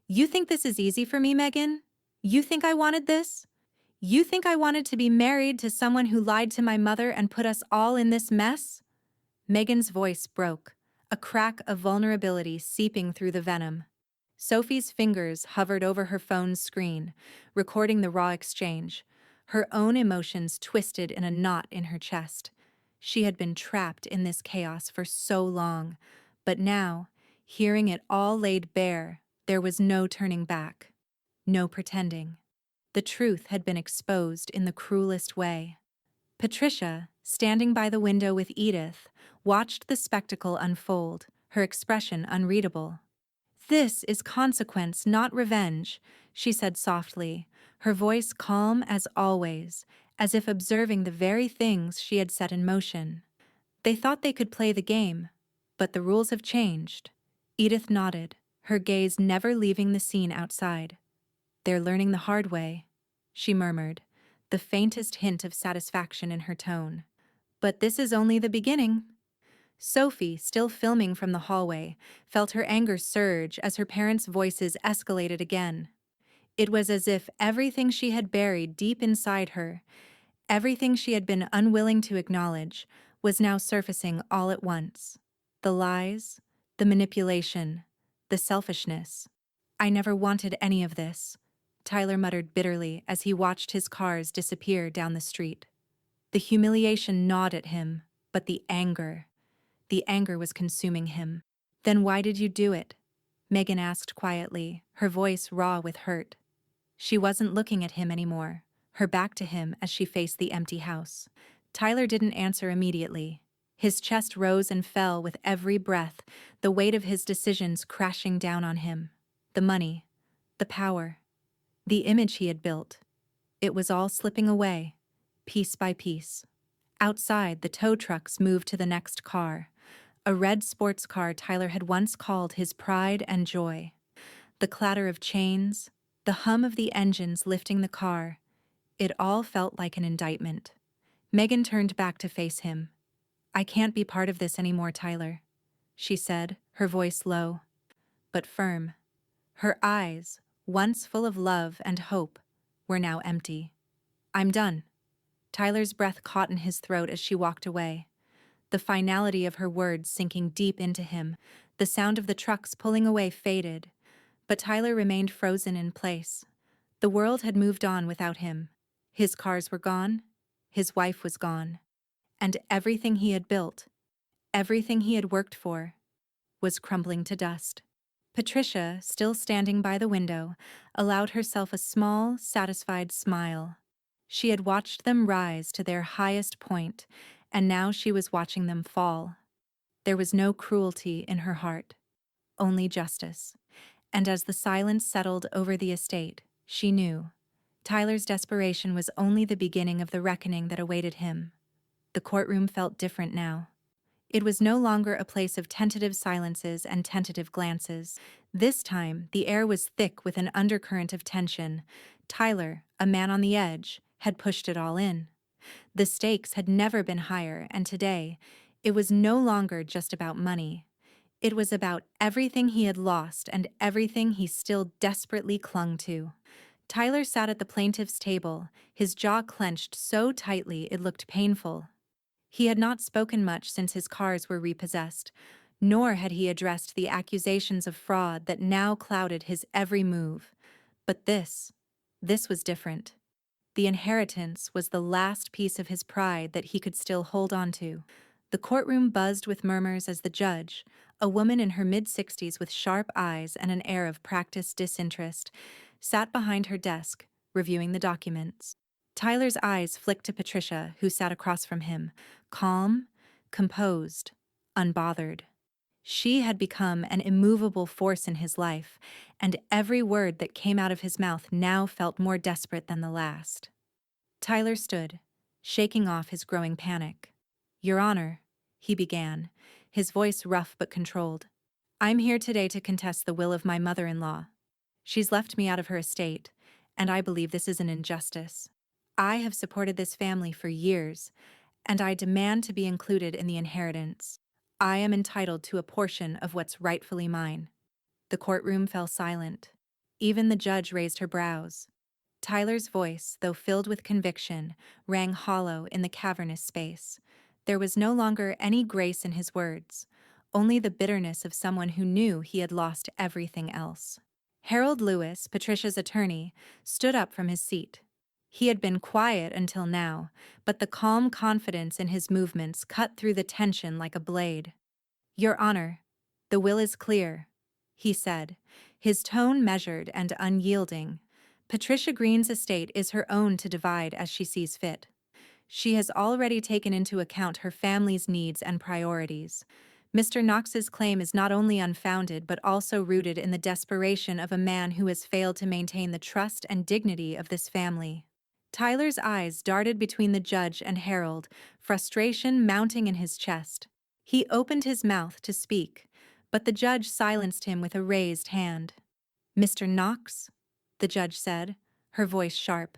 "You think this is easy for me, Megan? You think I wanted this? You think I wanted to be married to someone who lied to my mother and put us all in this mess?" Megan's voice broke, a crack of vulnerability seeping through the venom. Sophie's fingers hovered over her phone's screen, recording the raw exchange. Her own emotions twisted in a knot in her chest. She had been trapped in this chaos for so long, but now, hearing it all laid bare, there was no turning back. No pretending. The truth had been exposed in the cruelest way. Patricia, standing by the window with Edith, watched the spectacle unfold, her expression unreadable. "This is consequence, not revenge," she said softly, her voice calm as always, as if observing the very things she had set in motion. "They thought they could play the game, but the rules have changed." Edith nodded, her gaze never leaving the scene outside. "They're learning the hard way," she murmured, the faintest hint of satisfaction in her tone. "But this is only the beginning." Sophie, still filming from the hallway, felt her anger surge as her parents' voices escalated again. It was as if everything she had buried deep inside her, everything she had been unwilling to acknowledge, was now surfacing all at once. The lies, the manipulation, the selfishness. "I never wanted any of this," Tyler muttered bitterly as he watched his cars disappear down the street. The humiliation gnawed at him, but the anger was consuming him. "Then why did you do it?" Megan asked quietly, her voice raw with hurt. She wasn't looking at him anymore, her back to him as she faced the empty house. Tyler didn't answer immediately. His chest rose and fell with every breath, the weight of his decisions crashing down on him. The money, the power, the image he had built. It was all slipping away, piece by piece. Outside, the tow trucks moved to the next car, a red sports car Tyler had once called his pride and joy. The clatter of chains, the hum of the engines lifting the car, it all felt like an indictment. Megan turned back to face him. "I can't be part of this anymore, Tyler," she said, her voice low, but firm. Her eyes, once full of love and hope, were now empty. "I'm done." Tyler's breath caught in his throat as she walked away, the finality of her words sinking deep into him. The sound of the trucks pulling away faded, but Tyler remained frozen in place. The world had moved on without him. His cars were gone, his wife was gone, and everything he had built, everything he had worked for, was crumbling to dust. Patricia, still standing by the window, allowed herself a small, satisfied smile. She had watched them rise to their highest point, and now she was watching them fall. There was no cruelty in her heart, only justice. And as the silence settled over the estate, she knew Tyler's desperation was only the beginning of the reckoning that awaited him. The courtroom felt different now. It was no longer a place of tentative silences and tentative glances. This time, the air was thick with an undercurrent of tension. Tyler, a man on the edge, had pushed it all in. The stakes had never been higher, and today, it was no longer just about money. It was about everything he had lost and everything he still desperately clung to. Tyler sat at the plaintiff's table, his jaw clenched so tightly it looked painful. He had not spoken much since his cars were repossessed, nor had he addressed the accusations of fraud that now clouded his every move. But this was different. The inheritance was the last piece of his pride that he could still hold on to. The courtroom buzzed with murmurs as the judge, a woman in her mid-60s with sharp eyes and an air of practiced disinterest, sat behind her desk, reviewing the documents. Tyler's eyes flicked to Patricia, who sat across from him, calm, composed, unbothered. She had become an immovable force in his life, and every word that came out of his mouth now felt more desperate than the last. Tyler stood, shaking off his growing panic. Your Honor, he began, his voice rough but controlled. I'm here today to contest the will of my mother-in-law. She's left me out of her estate, and I believe this is an injustice. I have supported this family for years, and I demand to be included in the inheritance. I am entitled to a portion of what's rightfully mine. The courtroom fell silent. Even the judge raised her brows. Tyler's voice, though filled with conviction, rang hollow in the cavernous space. There was no longer any grace in his words, only the bitterness of someone who knew he had lost everything else. Harold Lewis, Patricia's attorney, stood up from his seat. He had been quiet until now, but the calm confidence in his movements cut through the tension like a blade. Your Honor, the will is clear, he said, his tone measured and unyielding. Patricia Green's estate is her own to divide as she sees fit. She has already taken into account her family's needs and priorities. Mr. Knox's claim is not only unfounded but also rooted in the desperation of a man who has failed to maintain the trust and dignity of this family. Tyler's eyes darted between the judge and Harold, frustration mounting in his chest. He opened his mouth to speak, but the judge silenced him with a raised hand. Mr. Knox, the judge said, her voice sharp,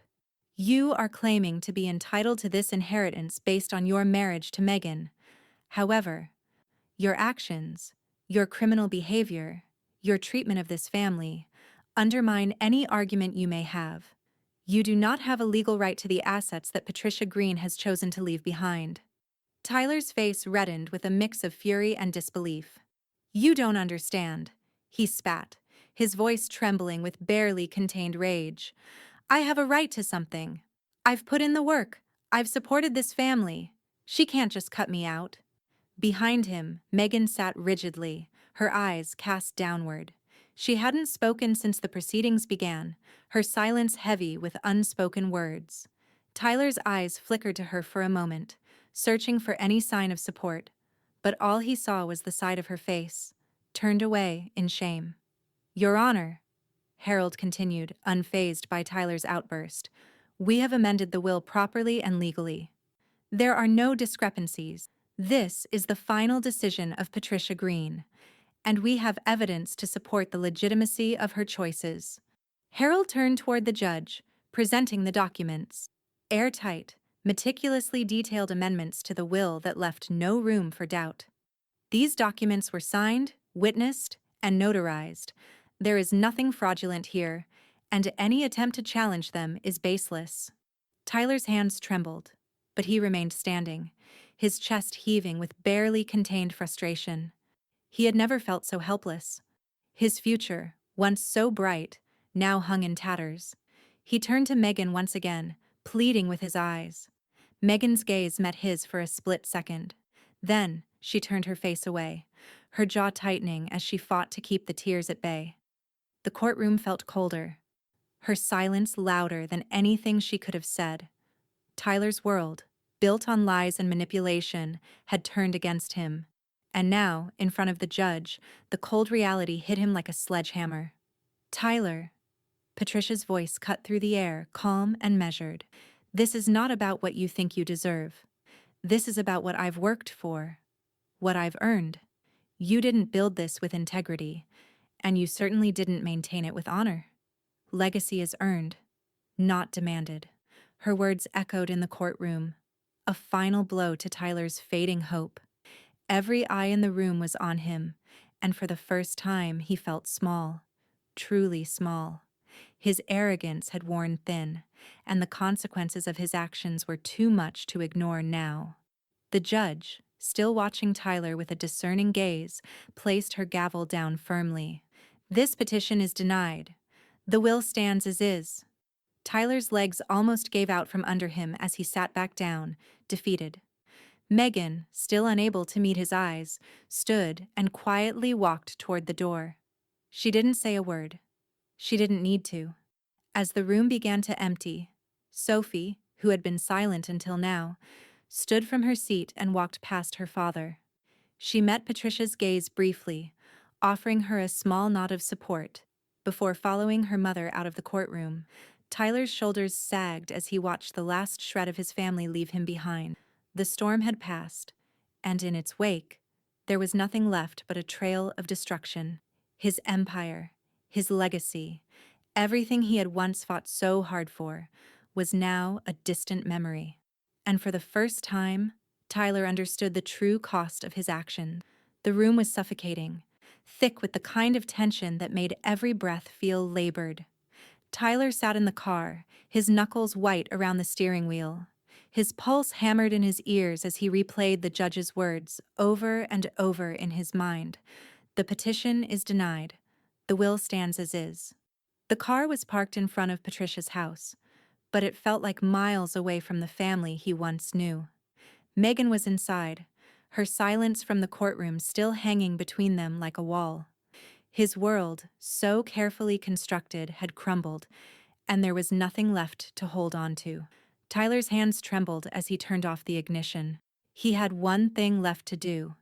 you are claiming to be entitled to this inheritance based on your marriage to Megan. However, your actions, your criminal behavior, your treatment of this family, undermine any argument you may have. You do not have a legal right to the assets that Patricia Green has chosen to leave behind. Tyler's face reddened with a mix of fury and disbelief. You don't understand, he spat, his voice trembling with barely contained rage. I have a right to something. I've put in the work. I've supported this family. She can't just cut me out. Behind him, Megan sat rigidly, her eyes cast downward. She hadn't spoken since the proceedings began, her silence heavy with unspoken words. Tyler's eyes flickered to her for a moment, searching for any sign of support, but all he saw was the side of her face, turned away in shame. Your Honor, Harold continued, unfazed by Tyler's outburst, we have amended the will properly and legally. There are no discrepancies. This is the final decision of Patricia Green, and we have evidence to support the legitimacy of her choices. Harold turned toward the judge, presenting the documents. Airtight, meticulously detailed amendments to the will that left no room for doubt. These documents were signed, witnessed, and notarized. There is nothing fraudulent here, and any attempt to challenge them is baseless. Tyler's hands trembled, but he remained standing, his chest heaving with barely contained frustration. He had never felt so helpless. His future, once so bright, now hung in tatters. He turned to Megan once again, pleading with his eyes. Megan's gaze met his for a split second. Then, she turned her face away, her jaw tightening as she fought to keep the tears at bay. The courtroom felt colder, her silence louder than anything she could have said. Tyler's world, built on lies and manipulation, had turned against him. And now, in front of the judge, the cold reality hit him like a sledgehammer. Tyler, Patricia's voice cut through the air, calm and measured. This is not about what you think you deserve. This is about what I've worked for, what I've earned. You didn't build this with integrity, and you certainly didn't maintain it with honor. Legacy is earned, not demanded. Her words echoed in the courtroom, a final blow to Tyler's fading hope. Every eye in the room was on him, and for the first time he felt small, truly small. His arrogance had worn thin, and the consequences of his actions were too much to ignore now. The judge, still watching Tyler with a discerning gaze, placed her gavel down firmly. This petition is denied. The will stands as is. Tyler's legs almost gave out from under him as he sat back down, defeated. Megan, still unable to meet his eyes, stood and quietly walked toward the door. She didn't say a word. She didn't need to. As the room began to empty, Sophie, who had been silent until now, stood from her seat and walked past her father. She met Patricia's gaze briefly, offering her a small nod of support, before following her mother out of the courtroom. Tyler's shoulders sagged as he watched the last shred of his family leave him behind. The storm had passed, and in its wake, there was nothing left but a trail of destruction. His empire, his legacy, everything he had once fought so hard for, was now a distant memory. And for the first time, Tyler understood the true cost of his actions. The room was suffocating, thick with the kind of tension that made every breath feel labored. Tyler sat in the car, his knuckles white around the steering wheel. His pulse hammered in his ears as he replayed the judge's words over and over in his mind. The petition is denied. The will stands as is. The car was parked in front of Patricia's house, but it felt like miles away from the family he once knew. Megan was inside, her silence from the courtroom still hanging between them like a wall. His world, so carefully constructed, had crumbled, and there was nothing left to hold on to. Tyler's hands trembled as he turned off the ignition. He had one thing left to do.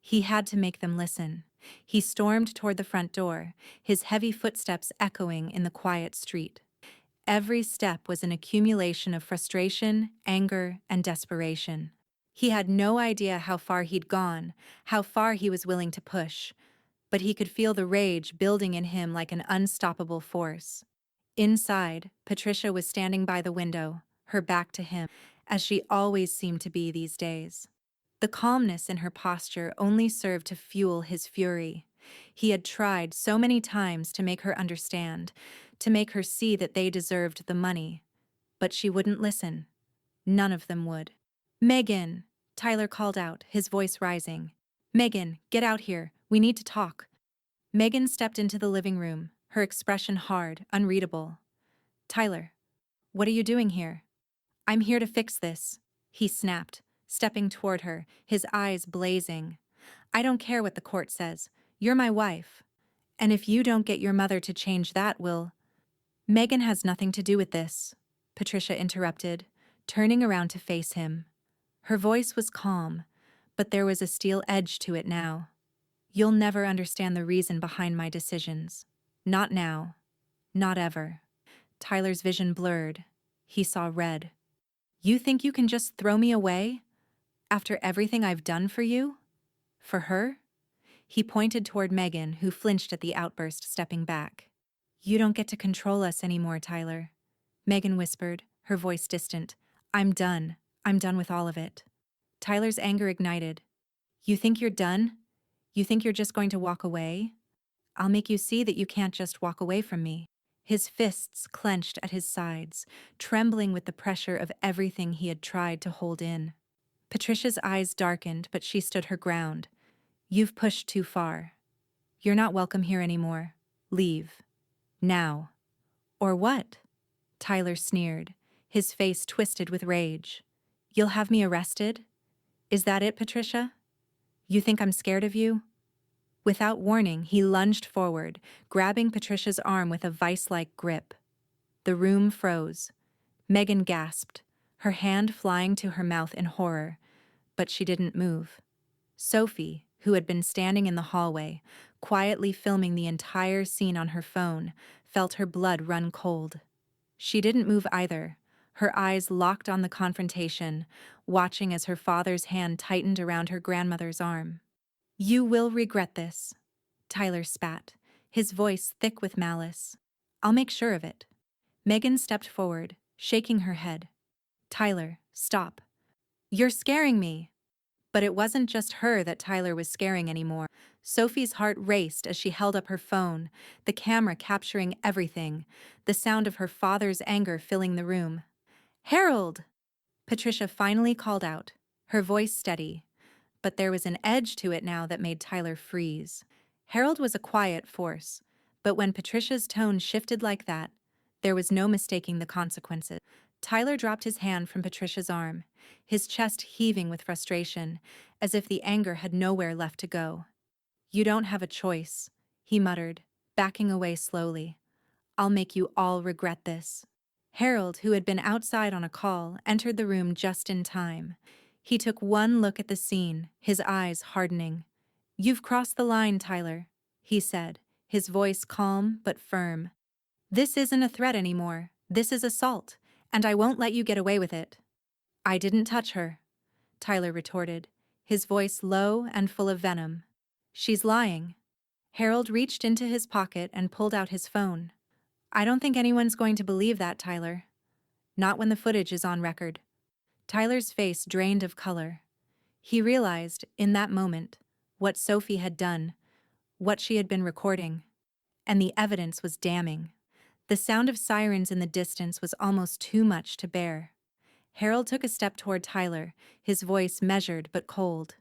He had to make them listen. He stormed toward the front door, his heavy footsteps echoing in the quiet street. Every step was an accumulation of frustration, anger, and desperation. He had no idea how far he'd gone, how far he was willing to push, but he could feel the rage building in him like an unstoppable force. Inside, Patricia was standing by the window, her back to him, as she always seemed to be these days. The calmness in her posture only served to fuel his fury. He had tried so many times to make her understand, to make her see that they deserved the money, but she wouldn't listen. None of them would. "Megan!" Tyler called out, his voice rising. "Megan, get out here. We need to talk." Megan stepped into the living room, her expression hard, unreadable. "Tyler, what are you doing here?" "I'm here to fix this," he snapped, stepping toward her, his eyes blazing. "I don't care what the court says. You're my wife. And if you don't get your mother to change that, Megan has nothing to do with this," Patricia interrupted, turning around to face him. Her voice was calm, but there was a steel edge to it now. "You'll never understand the reason behind my decisions. Not now. Not ever." Tyler's vision blurred. He saw red. "You think you can just throw me away? After everything I've done for you? For her?" He pointed toward Megan, who flinched at the outburst, stepping back. "You don't get to control us anymore, Tyler," Megan whispered, her voice distant. "I'm done. I'm done with all of it." Tyler's anger ignited. "You think you're done? You think you're just going to walk away? I'll make you see that you can't just walk away from me." His fists clenched at his sides, trembling with the pressure of everything he had tried to hold in. Patricia's eyes darkened, but she stood her ground. "You've pushed too far. You're not welcome here anymore. Leave. Now." "Or what?" Tyler sneered, his face twisted with rage. "You'll have me arrested? Is that it, Patricia? You think I'm scared of you?" Without warning, he lunged forward, grabbing Patricia's arm with a vice-like grip. The room froze. Megan gasped, her hand flying to her mouth in horror, but she didn't move. Sophie, who had been standing in the hallway, quietly filming the entire scene on her phone, felt her blood run cold. She didn't move either, her eyes locked on the confrontation, watching as her father's hand tightened around her grandmother's arm. "You will regret this," Tyler spat, his voice thick with malice. "I'll make sure of it." Megan stepped forward, shaking her head. "Tyler, stop. You're scaring me." But it wasn't just her that Tyler was scaring anymore. Sophie's heart raced as she held up her phone, the camera capturing everything, the sound of her father's anger filling the room. "Harold!" Patricia finally called out, her voice steady, but there was an edge to it now that made Tyler freeze. Harold was a quiet force, but when Patricia's tone shifted like that, there was no mistaking the consequences. Tyler dropped his hand from Patricia's arm, his chest heaving with frustration, as if the anger had nowhere left to go. "You don't have a choice," he muttered, backing away slowly. "I'll make you all regret this." Harold, who had been outside on a call, entered the room just in time. He took one look at the scene, his eyes hardening. "You've crossed the line, Tyler," he said, his voice calm but firm. "This isn't a threat anymore. This is assault, and I won't let you get away with it. I didn't touch her, Tyler retorted, his voice low and full of venom. She's lying. Harold reached into his pocket and pulled out his phone. I don't think anyone's going to believe that, Tyler. Not when the footage is on record. Tyler's face drained of color. He realized, in that moment, what Sophie had done, what she had been recording. And the evidence was damning. The sound of sirens in the distance was almost too much to bear. Harold took a step toward Tyler, his voice measured but cold.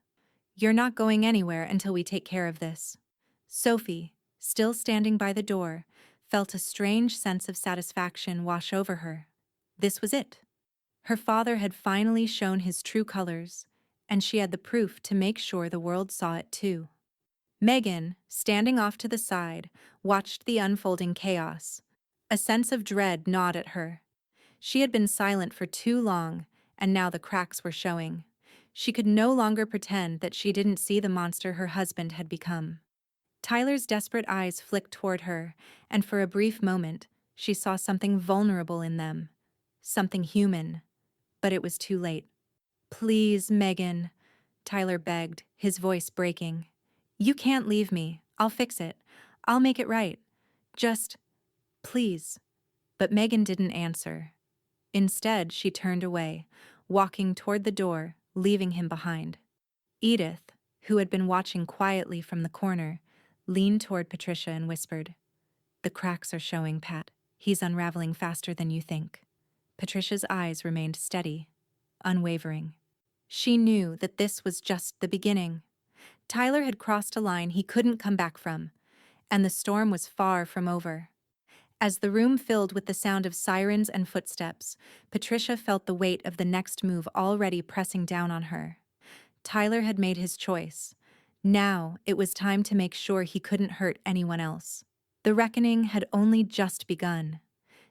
You're not going anywhere until we take care of this. Sophie, still standing by the door, felt a strange sense of satisfaction wash over her. This was it. Her father had finally shown his true colors, and she had the proof to make sure the world saw it too. Megan, standing off to the side, watched the unfolding chaos. A sense of dread gnawed at her. She had been silent for too long, and now the cracks were showing. She could no longer pretend that she didn't see the monster her husband had become. Tyler's desperate eyes flicked toward her, and for a brief moment, she saw something vulnerable in them. Something human. But it was too late. Please, Megan, Tyler begged, his voice breaking. You can't leave me. I'll fix it. I'll make it right. Just, please. But Megan didn't answer. Instead, she turned away, walking toward the door, leaving him behind. Edith, who had been watching quietly from the corner, leaned toward Patricia and whispered, The cracks are showing, Pat. He's unraveling faster than you think. Patricia's eyes remained steady, unwavering. She knew that this was just the beginning. Tyler had crossed a line he couldn't come back from, and the storm was far from over. As the room filled with the sound of sirens and footsteps, Patricia felt the weight of the next move already pressing down on her. Tyler had made his choice. Now it was time to make sure he couldn't hurt anyone else. The reckoning had only just begun.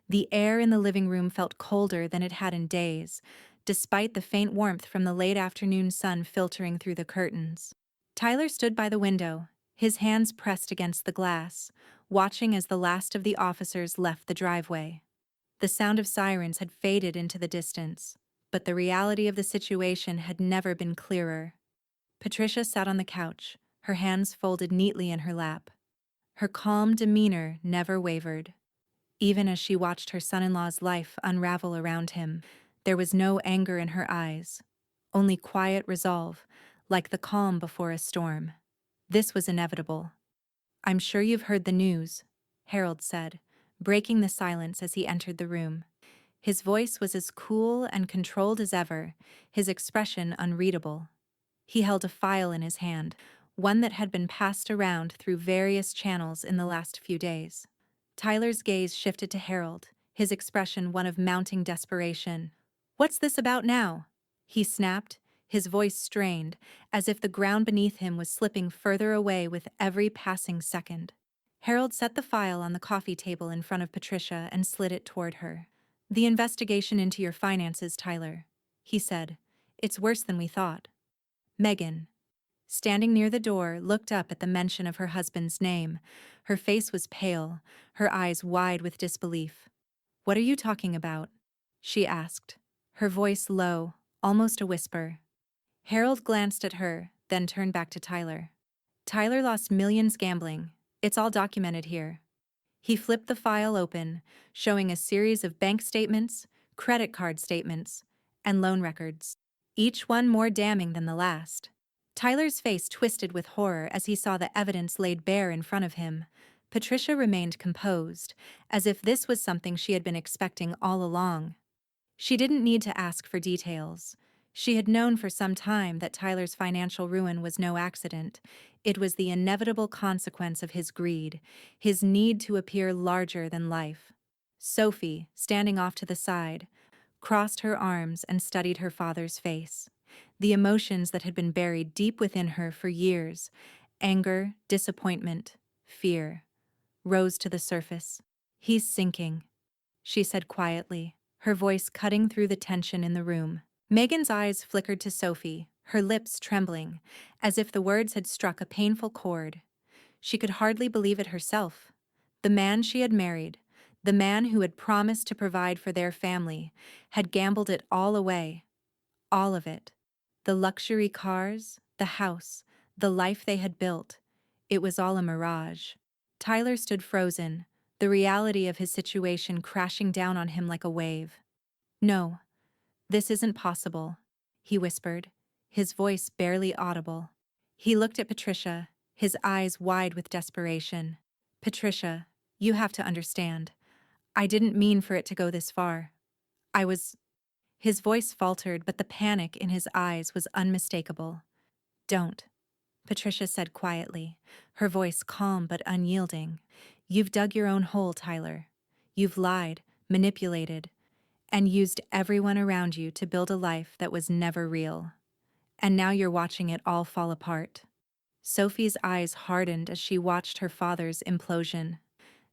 The air in the living room felt colder than it had in days, despite the faint warmth from the late afternoon sun filtering through the curtains. Tyler stood by the window, his hands pressed against the glass, watching as the last of the officers left the driveway. The sound of sirens had faded into the distance, but the reality of the situation had never been clearer. Patricia sat on the couch, her hands folded neatly in her lap. Her calm demeanor never wavered. Even as she watched her son-in-law's life unravel around him, there was no anger in her eyes, only quiet resolve, like the calm before a storm. This was inevitable. I'm sure you've heard the news, Harold said, breaking the silence as he entered the room. His voice was as cool and controlled as ever, his expression unreadable. He held a file in his hand, one that had been passed around through various channels in the last few days. Tyler's gaze shifted to Harold, his expression one of mounting desperation. What's this about now? He snapped, his voice strained, as if the ground beneath him was slipping further away with every passing second. Harold set the file on the coffee table in front of Patricia and slid it toward her. The investigation into your finances, Tyler, he said. It's worse than we thought. Megan, standing near the door, looked up at the mention of her husband's name. Her face was pale, her eyes wide with disbelief. What are you talking about? She asked, her voice low, almost a whisper. Harold glanced at her, then turned back to Tyler. Tyler lost millions gambling. It's all documented here. He flipped the file open, showing a series of bank statements, credit card statements, and loan records, each one more damning than the last. Tyler's face twisted with horror as he saw the evidence laid bare in front of him. Patricia remained composed, as if this was something she had been expecting all along. She didn't need to ask for details. She had known for some time that Tyler's financial ruin was no accident. It was the inevitable consequence of his greed, his need to appear larger than life. Sophie, standing off to the side, crossed her arms and studied her father's face. The emotions that had been buried deep within her for years, anger, disappointment, fear, rose to the surface. He's sinking, she said quietly, her voice cutting through the tension in the room. Megan's eyes flickered to Sophie, her lips trembling, as if the words had struck a painful chord. She could hardly believe it herself. The man she had married, The man who had promised to provide for their family had gambled it all away, all of it. The luxury cars, the house, the life they had built. It was all a mirage. Tyler stood frozen, the reality of his situation crashing down on him like a wave. "No, this isn't possible," he whispered, his voice barely audible. He looked at Patricia, his eyes wide with desperation. "Patricia, you have to understand. I didn't mean for it to go this far. I was—" His voice faltered, but the panic in his eyes was unmistakable. "Don't," Patricia said quietly, her voice calm but unyielding. "You've dug your own hole, Tyler. You've lied, manipulated, and used everyone around you to build a life that was never real. And now you're watching it all fall apart." Sophie's eyes hardened as she watched her father's implosion.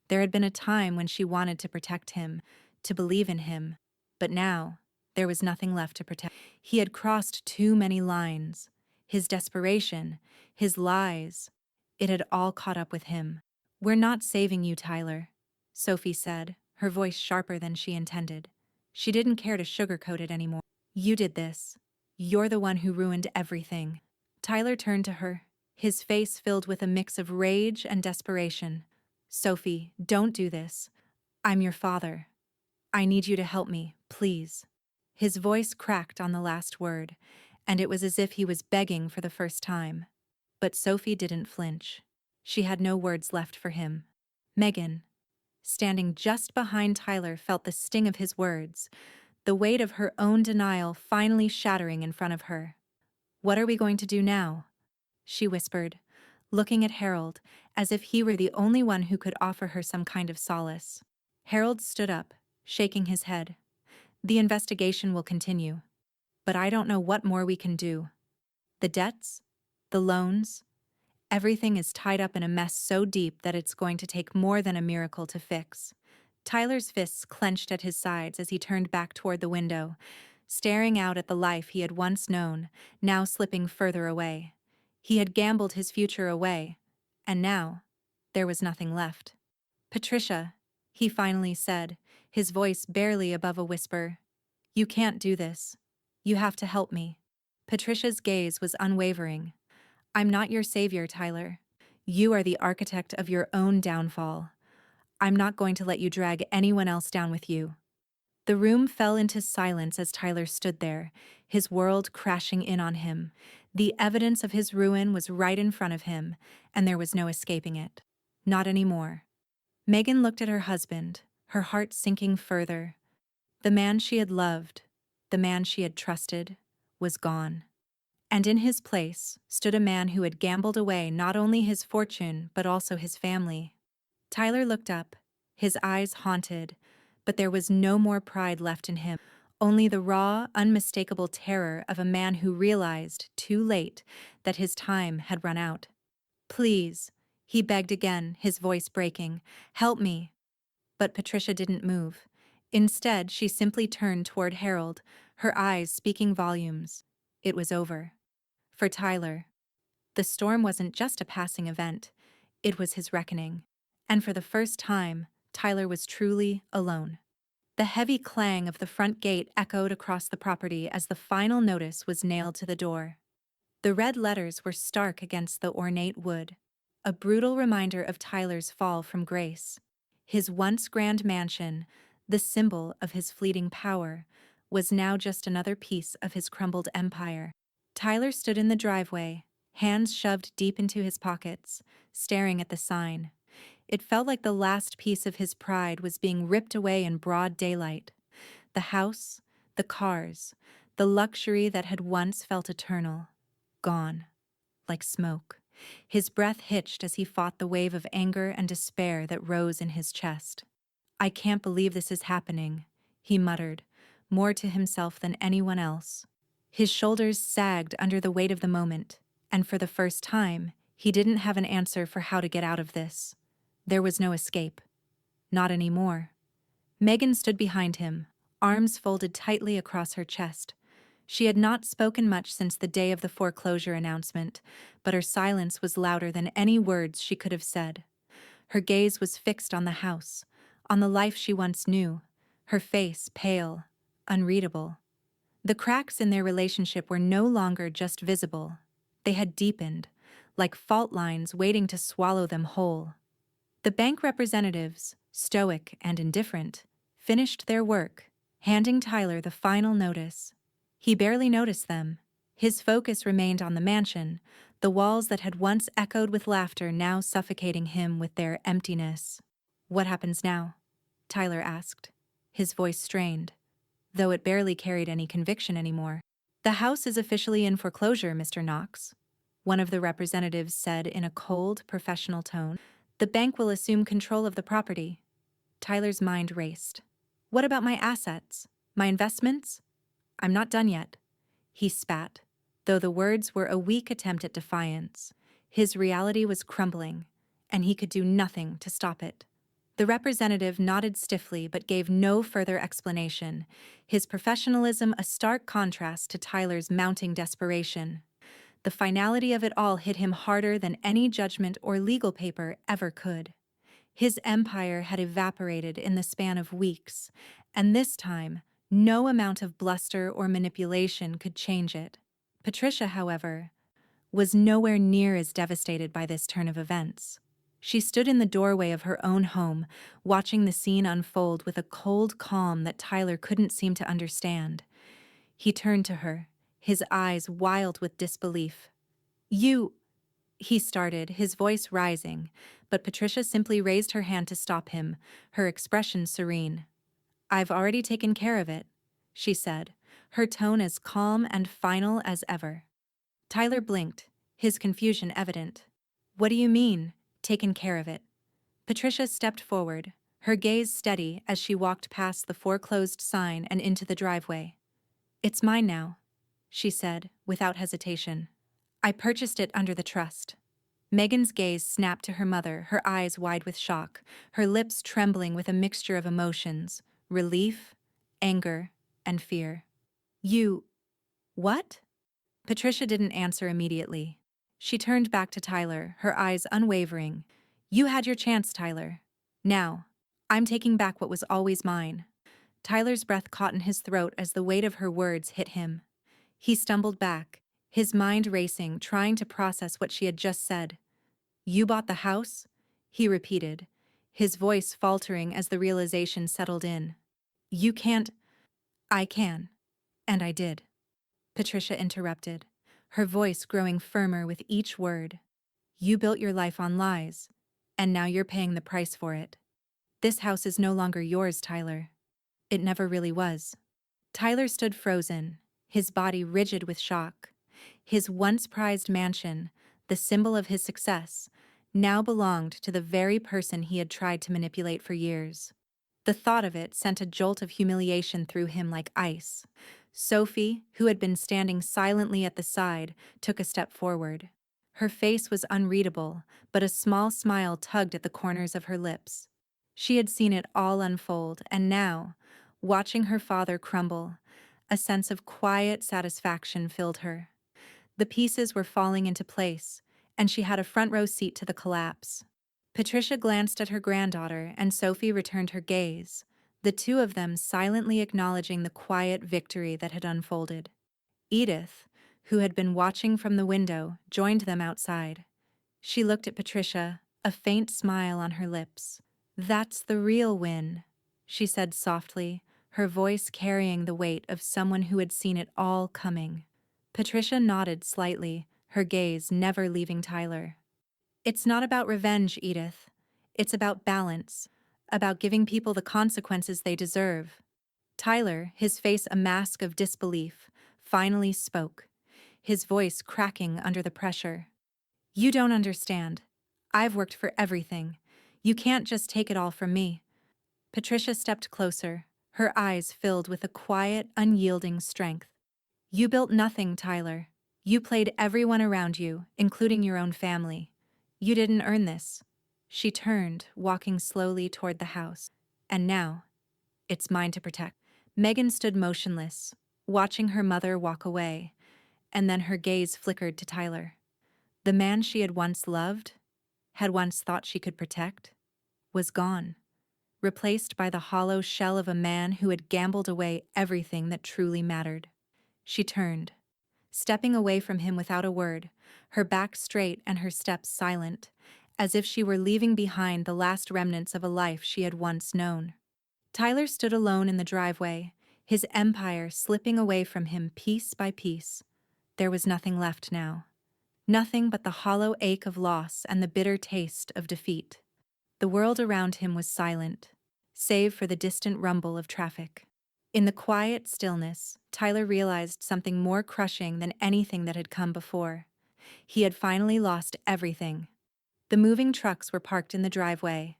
There had been a time when she wanted to protect him, to believe in him, but now there was nothing left to protect. He had crossed too many lines. His desperation, his lies, it had all caught up with him. "We're not saving you, Tyler," Sophie said, her voice sharper than she intended. She didn't care to sugarcoat it anymore. "You did this. You're the one who ruined everything." Tyler turned to her, his face filled with a mix of rage and desperation. "Sophie, don't do this. I'm your father. I need you to help me, please." His voice cracked on the last word, and it was as if he was begging for the first time. But Sophie didn't flinch. She had no words left for him. Megan, standing just behind Tyler, felt the sting of his words, the weight of her own denial finally shattering in front of her. "What are we going to do now?" she whispered, looking at Harold as if he were the only one who could offer her some kind of solace. Harold stood up, shaking his head. "The investigation will continue, but I don't know what more we can do. The debts, the loans, everything is tied up in a mess so deep that it's going to take more than a miracle to fix." Tyler's fists clenched at his sides as he turned back toward the window, staring out at the life he had once known, now slipping further away. He had gambled his future away, and now there was nothing left. "Patricia," he finally said, his voice barely above a whisper, "you can't do this. You have to help me." Patricia's gaze was unwavering. "I'm not your savior, Tyler. You are the architect of your own downfall. I'm not going to let you drag anyone else down with you." The room fell into silence as Tyler stood there, his world crashing in on him. The evidence of his ruin was right in front of him, and there was no escaping it. Not anymore. Megan looked at her husband, her heart sinking further. The man she had loved, the man she had trusted, was gone. And in his place stood a man who had gambled away not only his fortune but also his family. Tyler looked up, his eyes haunted, but there was no more pride left in him, only the raw, unmistakable terror of a man who realized, too late, that his time had run out. "Please," he begged again, his voice breaking, "help me." But Patricia didn't move. Instead, she simply turned toward Harold, her eyes speaking volumes. It was over. For Tyler, the storm wasn't just a passing event, it was his reckoning. And for the first time, Tyler was truly alone. The heavy clang of the front gate echoed across the property as the final notice was nailed to the door. The red letters were stark against the ornate wood, a brutal reminder of Tyler's fall from grace. His once grand mansion, the symbol of his fleeting power, was now just another piece of his crumbled empire. Tyler stood in the driveway, hands shoved deep into his pockets, staring at the sign. It felt like the last piece of his pride was being ripped away in broad daylight. The house, the cars, the luxury that had once felt eternal, gone, like smoke. His breath hitched as he fought the wave of anger and despair that rose in his chest. "I can't believe this is happening," he muttered, more to himself than anyone else. His shoulders sagged under the weight of the moment, and for the first time, he didn't have an answer for how to get out of this. There was no escape. Not anymore. Megan stood behind him, arms folded tightly across her chest. She had not spoken much since the day of the foreclosure announcement, but her silence was louder than any words she could have said. Her gaze was fixed on the house, on the life she once knew, her face pale, unreadable. The cracks in their relationship were no longer just visible. They had deepened, like fault lines waiting to swallow them whole. The bank representatives, stoic and indifferent, finished their work, handing Tyler the final notice. He barely noticed them. His focus remained on the mansion, the walls that had once echoed with laughter now suffocating him with their emptiness. "What happens now?" Tyler asked, his voice strained, though it barely carried any conviction anymore. "The house is officially in foreclosure, Mr. Knox," one of the representatives said in a cold, professional tone. "The bank will assume control of the property." Tyler's mind raced. "What about my assets? My investments?" "I'm not done yet," he spat, though the words were a weak attempt at defiance. His reality was crumbling, and he could do nothing to stop it. The representative nodded stiffly but gave no further explanation, his professionalism a stark contrast to Tyler's mounting desperation. The finality of it all hit him harder than any judgment or legal paper ever could. His empire had evaporated in the span of weeks, and this time, no amount of bluster or manipulation could change it. Patricia, however, was nowhere near as devastated by this turn of events. She stood in the doorway of her own home, watching the scene unfold with a cold calm that Tyler couldn't seem to understand. He turned to her, his eyes wild with disbelief. "You—" he started, his voice rising, but Patricia simply raised her hand to stop him, her expression serene. "I've already taken care of it," she said, her tone as calm and final as ever. Tyler blinked, his confusion evident. "What do you mean, taken care of it?" Patricia stepped forward, her gaze steady as she walked past the foreclosed sign and into the driveway. "It's mine now," she said, without hesitation. "I purchased it under the trust." Megan's gaze snapped to her mother, her eyes wide with shock, her lips trembling with a mixture of emotions, relief, anger, and fear. "You... what?" Patricia didn't answer immediately. She turned back to Tyler, her eyes unwavering. "You had your chance, Tyler. Now, I'm taking back what was always mine." Tyler's breath caught in his throat as the weight of her words hit him. He stumbled back, his mind racing, trying to process what she had just said. "You bought the house?" he repeated, his voice faltering as the realization settled in. "You can't—" "I can. And I did," Patricia interrupted, her voice growing firmer with each word. "You built your life on lies, and now you're paying the price for it. This house is no longer yours, Tyler. It never really was." Tyler stood frozen, his body rigid with shock. His once prized mansion, the symbol of his success, now belonged to the very person he had tried to manipulate for years. The thought of it sent a jolt of humiliation through him like ice. Sophie, who had been standing silently at the side, took a step forward. Her face was unreadable, but a small smile tugged at the corners of her lips. She had seen it all unfold, and now, watching her father crumble, a sense of quiet satisfaction filled her. The pieces were falling into place, and she had a front-row seat to the collapse. Patricia glanced at her granddaughter, and Sophie returned her gaze, the two of them silently acknowledging the quiet victory that had unfolded. Edith, who had been watching from the window, joined them outside. She looked at Patricia, a faint smile on her lips. "That's the real win," she said softly, her voice carrying the weight of someone who had seen it all coming. Patricia nodded slightly, her gaze never leaving Tyler. "It's not about revenge, Edith. It's about balance, about giving people the consequences they deserve." Tyler, his face a mask of disbelief, finally spoke, his voice cracking under the pressure. "You don't understand. I've worked for everything. You can't just take it all from me." Patricia stepped closer, her eyes filled with a quiet, unyielding strength. "You built nothing, Tyler. You played everyone around you, including your own family. You didn't earn this." She turned, walking slowly toward the house. "And now, it's mine to protect." Megan stood motionless, watching her mother walk away, and then her gaze flickered to Tyler. The man she had once loved, had once thought she could protect, was gone, replaced by the hollow shell of a man who had gambled away everything that truly mattered. She turned, stepping away from him without a word, her back straight and her steps silent, as if she were leaving behind the last remnants of a life she had once known. Tyler stood alone in the driveway, his empire slipping away from him piece by piece. There was nothing left now. Nothing but the hollow ache of loss and the bitter taste of defeat. The world around him was silent, save for the distant rumble of traffic. In the quiet stillness, Tyler realized something more crushing than anything that had come before. He had finally lost everything. The moving trucks were parked in the driveway.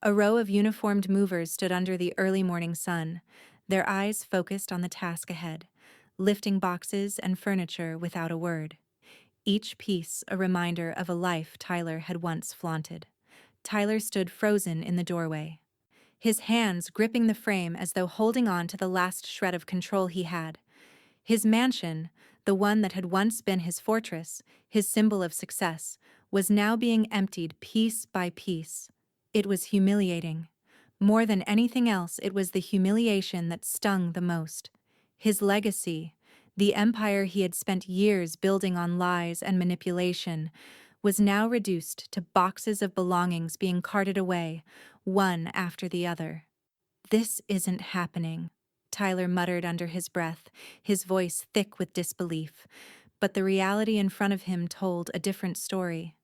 A row of uniformed movers stood under the early morning sun, their eyes focused on the task ahead, lifting boxes and furniture without a word. Each piece a reminder of a life Tyler had once flaunted. Tyler stood frozen in the doorway, his hands gripping the frame as though holding on to the last shred of control he had. His mansion, the one that had once been his fortress, his symbol of success, was now being emptied piece by piece. It was humiliating. More than anything else, it was the humiliation that stung the most. His legacy, the empire he had spent years building on lies and manipulation, was now reduced to boxes of belongings being carted away, one after the other. "This isn't happening," Tyler muttered under his breath, his voice thick with disbelief. But the reality in front of him told a different story.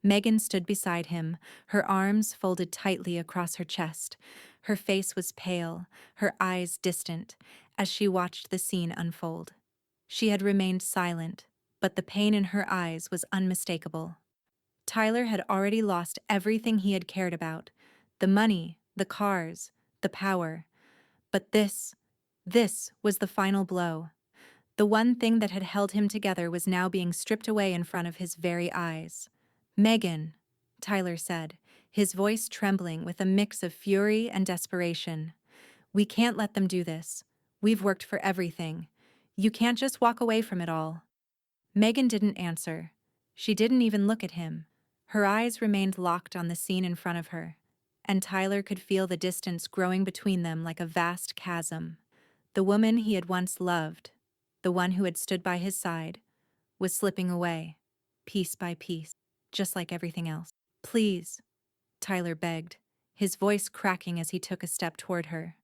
Megan stood beside him, her arms folded tightly across her chest. Her face was pale, her eyes distant, as she watched the scene unfold. She had remained silent, but the pain in her eyes was unmistakable. Tyler had already lost everything he had cared about: the money, the cars, the power. But this was the final blow. The one thing that had held him together was now being stripped away in front of his very eyes. "Megan," Tyler said, his voice trembling with a mix of fury and desperation. "We can't let them do this. We've worked for everything. You can't just walk away from it all." Megan didn't answer. She didn't even look at him. Her eyes remained locked on the scene in front of her, and Tyler could feel the distance growing between them like a vast chasm. The woman he had once loved, the one who had stood by his side, was slipping away, piece by piece, just like everything else. "Please," Tyler begged, his voice cracking as he took a step toward her.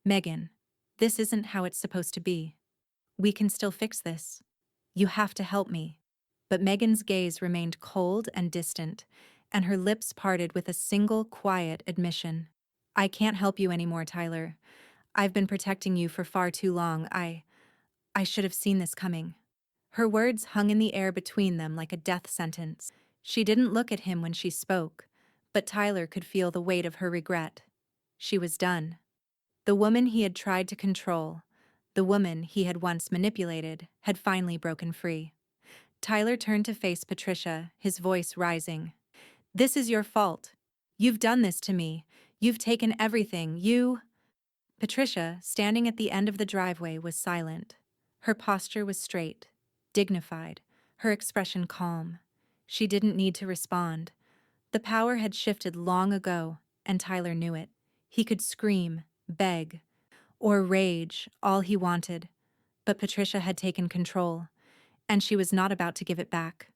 "Megan, this isn't how it's supposed to be. We can still fix this. You have to help me." But Megan's gaze remained cold and distant, and her lips parted with a single quiet admission. "I can't help you anymore, Tyler. I've been protecting you for far too long. I should have seen this coming." Her words hung in the air between them like a death sentence. She didn't look at him when she spoke, but Tyler could feel the weight of her regret. She was done. The woman he had tried to control, the woman he had once manipulated, had finally broken free. Tyler turned to face Patricia, his voice rising. "This is your fault. You've done this to me. You've taken everything. Patricia, standing at the end of the driveway, was silent. Her posture was straight, dignified, her expression calm. She didn't need to respond. The power had shifted long ago, and Tyler knew it. He could scream, beg, or rage all he wanted, but Patricia had taken control, and she was not about to give it back.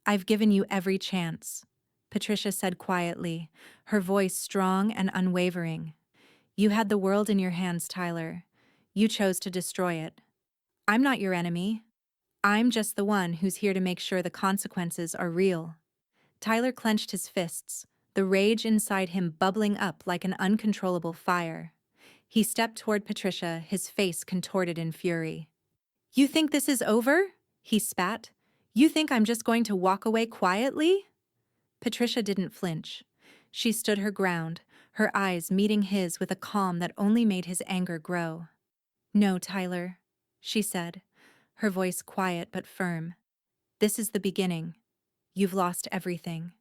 "I've given you every chance," Patricia said quietly, her voice strong and unwavering. "You had the world in your hands, Tyler. You chose to destroy it. I'm not your enemy. I'm just the one who's here to make sure the consequences are real." Tyler clenched his fists, the rage inside him bubbling up like an uncontrollable fire. He stepped toward Patricia, his face contorted in fury. "You think this is over?" he spat. "You think I'm just going to walk away quietly?" Patricia didn't flinch. She stood her ground, her eyes meeting his with a calm that only made his anger grow. "No, Tyler," she said, her voice quiet but firm. "This is the beginning. You've lost everything.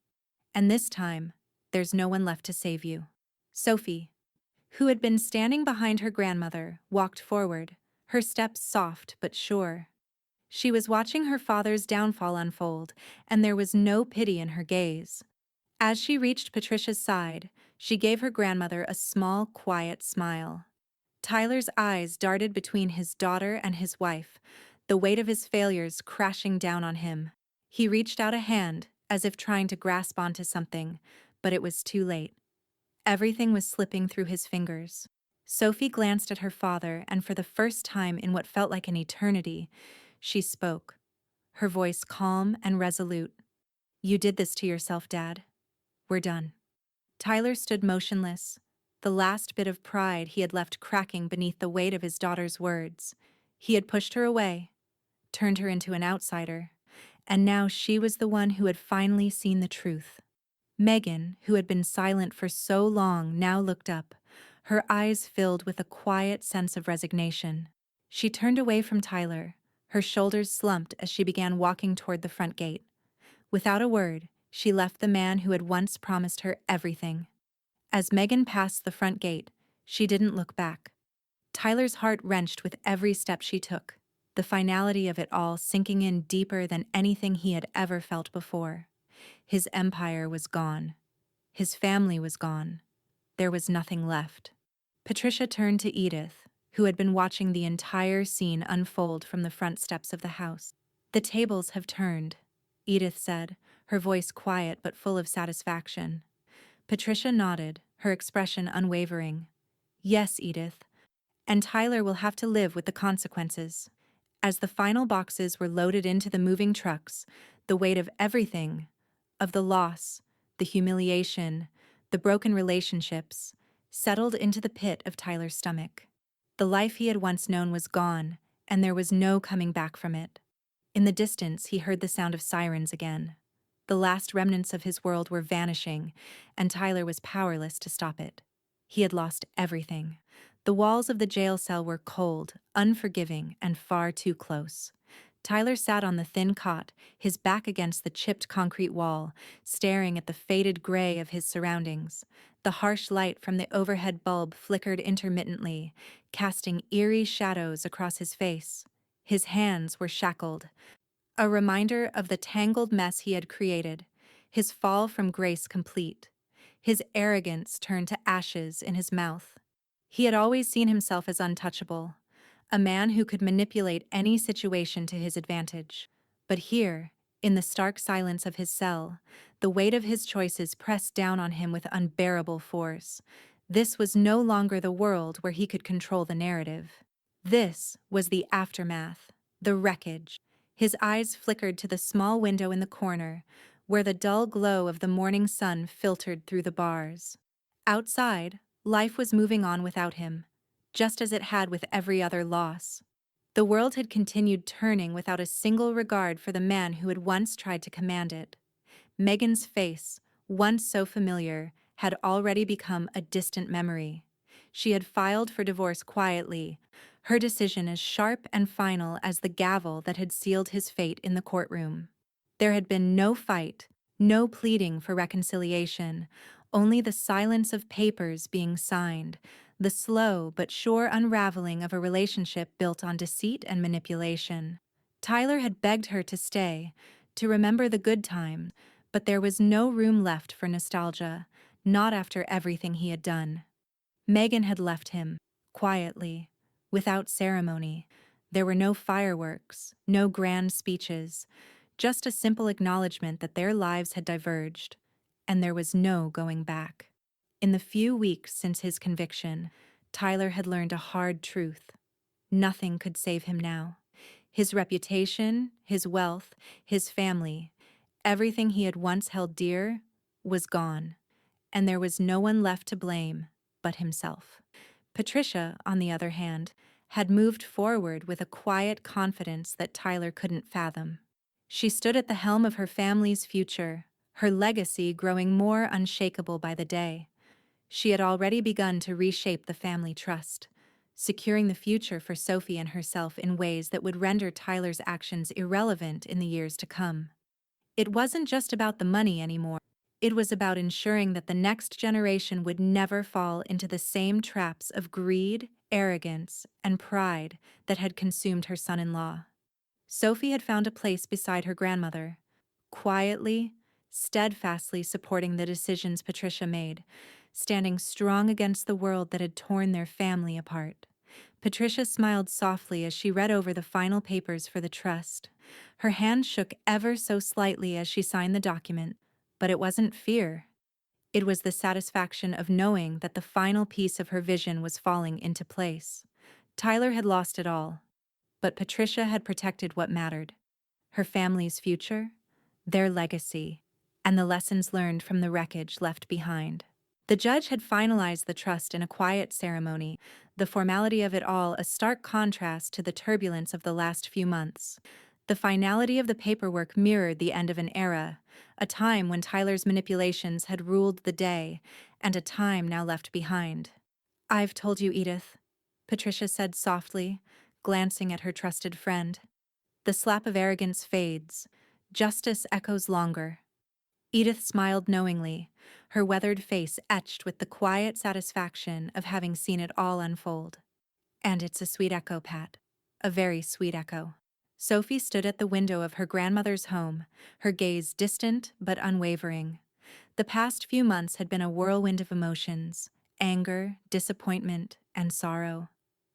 And this time, there's no one left to save you." Sophie, who had been standing behind her grandmother, walked forward, her steps soft but sure. She was watching her father's downfall unfold, and there was no pity in her gaze. As she reached Patricia's side, She gave her grandmother a small, quiet smile. Tyler's eyes darted between his daughter and his wife, the weight of his failures crashing down on him. He reached out a hand, as if trying to grasp onto something, but it was too late. Everything was slipping through his fingers. Sophie glanced at her father, and for the first time in what felt like an eternity, she spoke, her voice calm and resolute. "You did this to yourself, Dad. We're done." Tyler stood motionless, the last bit of pride he had left cracking beneath the weight of his daughter's words. He had pushed her away, turned her into an outsider, and now she was the one who had finally seen the truth. Megan, who had been silent for so long, now looked up, her eyes filled with a quiet sense of resignation. She turned away from Tyler, her shoulders slumped as she began walking toward the front gate. Without a word, she left the man who had once promised her everything. As Megan passed the front gate, she didn't look back. Tyler's heart wrenched with every step she took, the finality of it all sinking in deeper than anything he had ever felt before. His empire was gone. His family was gone. There was nothing left. Patricia turned to Edith, who had been watching the entire scene unfold from the front steps of the house. "The tables have turned," Edith said, her voice quiet but full of satisfaction. Patricia nodded, her expression unwavering. "Yes, Edith. And Tyler will have to live with the consequences." As the final boxes were loaded into the moving trucks, the weight of everything, of the loss, the humiliation, the broken relationships, settled into the pit of Tyler's stomach. The life he had once known was gone, and there was no coming back from it. In the distance, he heard the sound of sirens again. The last remnants of his world were vanishing, and Tyler was powerless to stop it. He had lost everything. The walls of the jail cell were cold, unforgiving, and far too close. Tyler sat on the thin cot, his back against the chipped concrete wall, staring at the faded gray of his surroundings. The harsh light from the overhead bulb flickered intermittently, casting eerie shadows across his face. His hands were shackled, a reminder of the tangled mess he had created, his fall from grace complete, his arrogance turned to ashes in his mouth. He had always seen himself as untouchable, a man who could manipulate any situation to his advantage. But here, in the stark silence of his cell, the weight of his choices pressed down on him with unbearable force. This was no longer the world where he could control the narrative. This was the aftermath, the wreckage. His eyes flickered to the small window in the corner, where the dull glow of the morning sun filtered through the bars. Outside, life was moving on without him, just as it had with every other loss. The world had continued turning without a single regard for the man who had once tried to command it. Megan's face, once so familiar, had already become a distant memory. She had filed for divorce quietly, her decision as sharp and final as the gavel that had sealed his fate in the courtroom. There had been no fight, no pleading for reconciliation, only the silence of papers being signed, the slow but sure unraveling of a relationship built on deceit and manipulation. Tyler had begged her to stay, to remember the good times, but there was no room left for nostalgia, not after everything he had done. Megan had left him, quietly, without ceremony. There were no fireworks, no grand speeches, just a simple acknowledgement that their lives had diverged, and there was no going back. In the few weeks since his conviction, Tyler had learned a hard truth. Nothing could save him now. His reputation, his wealth, his family, everything he had once held dear, was gone, and there was no one left to blame but himself. Patricia, on the other hand, had moved forward with a quiet confidence that Tyler couldn't fathom. She stood at the helm of her family's future, her legacy growing more unshakable by the day. She had already begun to reshape the family trust, securing the future for Sophie and herself in ways that would render Tyler's actions irrelevant in the years to come. It wasn't just about the money anymore. It was about ensuring that the next generation would never fall into the same traps of greed, arrogance, and pride that had consumed her son-in-law. Sophie had found a place beside her grandmother, quietly, steadfastly supporting the decisions Patricia made, standing strong against the world that had torn their family apart. Patricia smiled softly as she read over the final papers for the trust. Her hand shook ever so slightly as she signed the document, but it wasn't fear. It was the satisfaction of knowing that the final piece of her vision was falling into place. Tyler had lost it all, but Patricia had protected what mattered: her family's future, their legacy, and the lessons learned from the wreckage left behind. The judge had finalized the trust in a quiet ceremony, the formality of it all a stark contrast to the turbulence of the last few months. The finality of the paperwork mirrored the end of an era, a time when Tyler's manipulations had ruled the day, and a time now left behind. "I've told you, Edith," Patricia said softly, glancing at her trusted friend. The slap of arrogance fades. Justice echoes longer. Edith smiled knowingly, her weathered face etched with the quiet satisfaction of having seen it all unfold. "And it's a sweet echo, Pat. A very sweet echo." Sophie stood at the window of her grandmother's home, her gaze distant but unwavering. The past few months had been a whirlwind of emotions: anger, disappointment, and sorrow.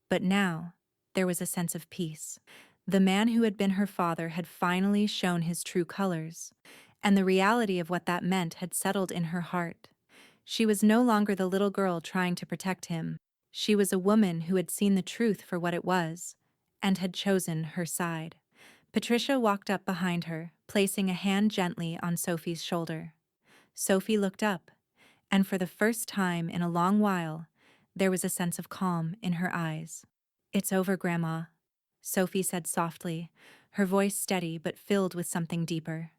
But now, there was a sense of peace. The man who had been her father had finally shown his true colors, and the reality of what that meant had settled in her heart. She was no longer the little girl trying to protect him. She was a woman who had seen the truth for what it was, and had chosen her side. Patricia walked up behind her, placing a hand gently on Sophie's shoulder. Sophie looked up, and for the first time in a long while, there was a sense of calm in her eyes. "It's over, Grandma," Sophie said softly, her voice steady but filled with something deeper.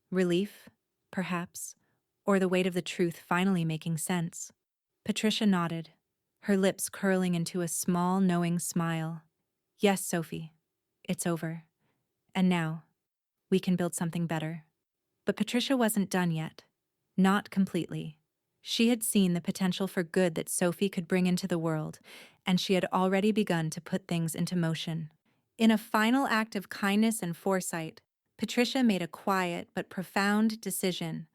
Relief, perhaps, or the weight of the truth finally making sense. Patricia nodded, her lips curling into a small, knowing smile. "Yes, Sophie, it's over. And now, we can build something better." But Patricia wasn't done yet. Not completely. She had seen the potential for good that Sophie could bring into the world, and she had already begun to put things into motion. In a final act of kindness and foresight, Patricia made a quiet but profound decision.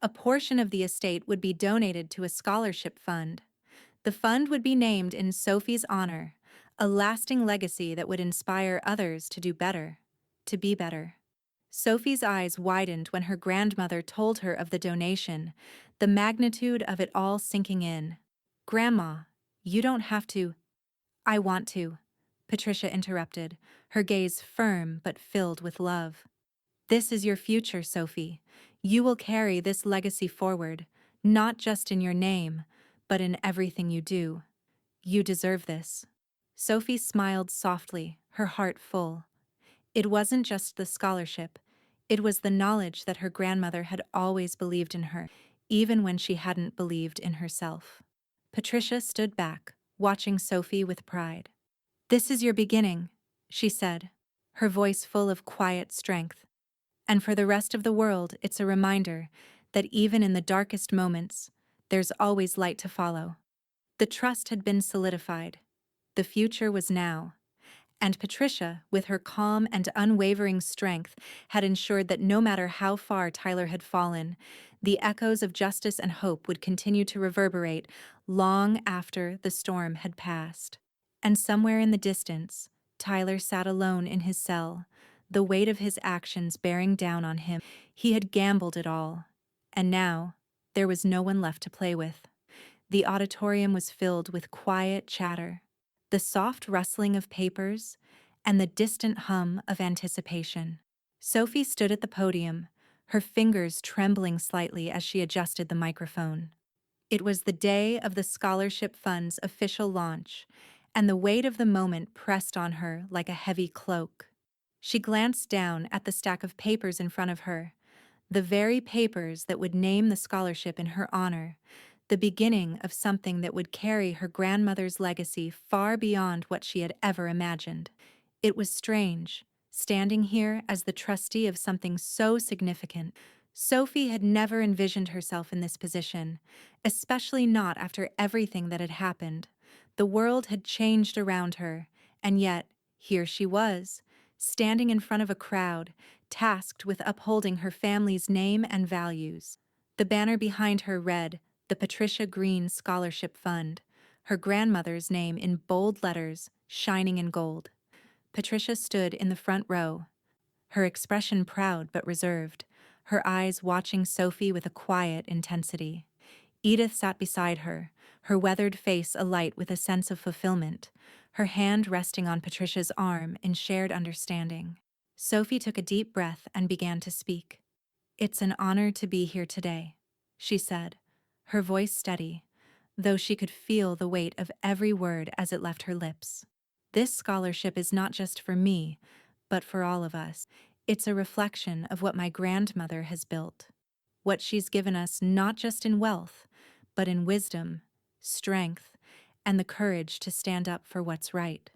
A portion of the estate would be donated to a scholarship fund. The fund would be named in Sophie's honor, a lasting legacy that would inspire others to do better, to be better. Sophie's eyes widened when her grandmother told her of the donation, the magnitude of it all sinking in. "Grandma, you don't have to." "I want to," Patricia interrupted, her gaze firm but filled with love. "This is your future, Sophie. You will carry this legacy forward, not just in your name, but in everything you do. You deserve this." Sophie smiled softly, her heart full. It wasn't just the scholarship. It was the knowledge that her grandmother had always believed in her, even when she hadn't believed in herself. Patricia stood back, watching Sophie with pride. "This is your beginning," she said, her voice full of quiet strength. "And for the rest of the world, it's a reminder that even in the darkest moments, there's always light to follow." The trust had been solidified. The future was now. And Patricia, with her calm and unwavering strength, had ensured that no matter how far Tyler had fallen, the echoes of justice and hope would continue to reverberate long after the storm had passed. And somewhere in the distance, Tyler sat alone in his cell, the weight of his actions bearing down on him. He had gambled it all, and now there was no one left to play with. The auditorium was filled with quiet chatter, the soft rustling of papers, and the distant hum of anticipation. Sophie stood at the podium, her fingers trembling slightly as she adjusted the microphone. It was the day of the scholarship fund's official launch, and the weight of the moment pressed on her like a heavy cloak. She glanced down at the stack of papers in front of her, the very papers that would name the scholarship in her honor, the beginning of something that would carry her grandmother's legacy far beyond what she had ever imagined. It was strange, standing here as the trustee of something so significant. Sophie had never envisioned herself in this position, especially not after everything that had happened. The world had changed around her, and yet, here she was, standing in front of a crowd, tasked with upholding her family's name and values. The banner behind her read, the Patricia Green Scholarship Fund, her grandmother's name in bold letters, shining in gold. Patricia stood in the front row, her expression proud but reserved, her eyes watching Sophie with a quiet intensity. Edith sat beside her weathered face alight with a sense of fulfillment, her hand resting on Patricia's arm in shared understanding. Sophie took a deep breath and began to speak. "It's an honor to be here today," she said, her voice steady, though she could feel the weight of every word as it left her lips. "This scholarship is not just for me, but for all of us. It's a reflection of what my grandmother has built, what she's given us not just in wealth, but in wisdom, strength, and the courage to stand up for what's right.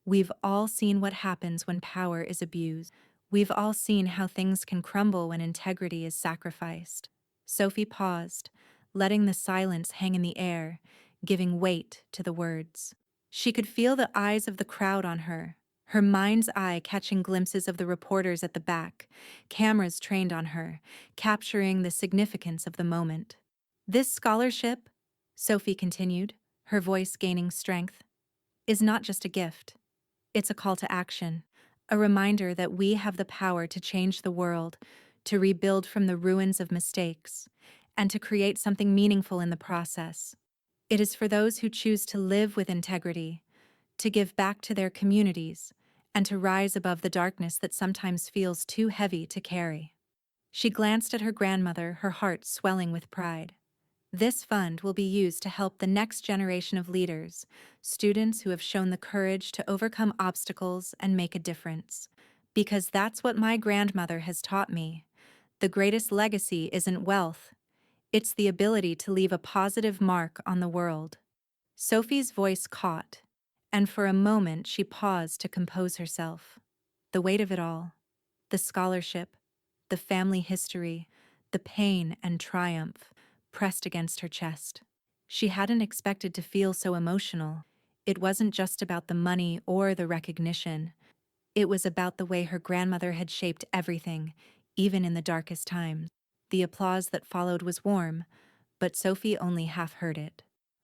We've all seen what happens when power is abused. We've all seen how things can crumble when integrity is sacrificed." Sophie paused, letting the silence hang in the air, giving weight to the words. She could feel the eyes of the crowd on her mind's eye catching glimpses of the reporters at the back, cameras trained on her, capturing the significance of the moment. "This scholarship," Sophie continued, her voice gaining strength, "is not just a gift. It's a call to action, a reminder that we have the power to change the world, to rebuild from the ruins of mistakes, and to create something meaningful in the process. It is for those who choose to live with integrity, to give back to their communities, and to rise above the darkness that sometimes feels too heavy to carry." She glanced at her grandmother, her heart swelling with pride. "This fund will be used to help the next generation of leaders, students who have shown the courage to overcome obstacles and make a difference. Because that's what my grandmother has taught me. The greatest legacy isn't wealth. It's the ability to leave a positive mark on the world." Sophie's voice caught, and for a moment she paused to compose herself. The weight of it all, the scholarship, the family history, the pain and triumph, pressed against her chest. She hadn't expected to feel so emotional. It wasn't just about the money or the recognition. It was about the way her grandmother had shaped everything, even in the darkest times. The applause that followed was warm, but Sophie only half heard it.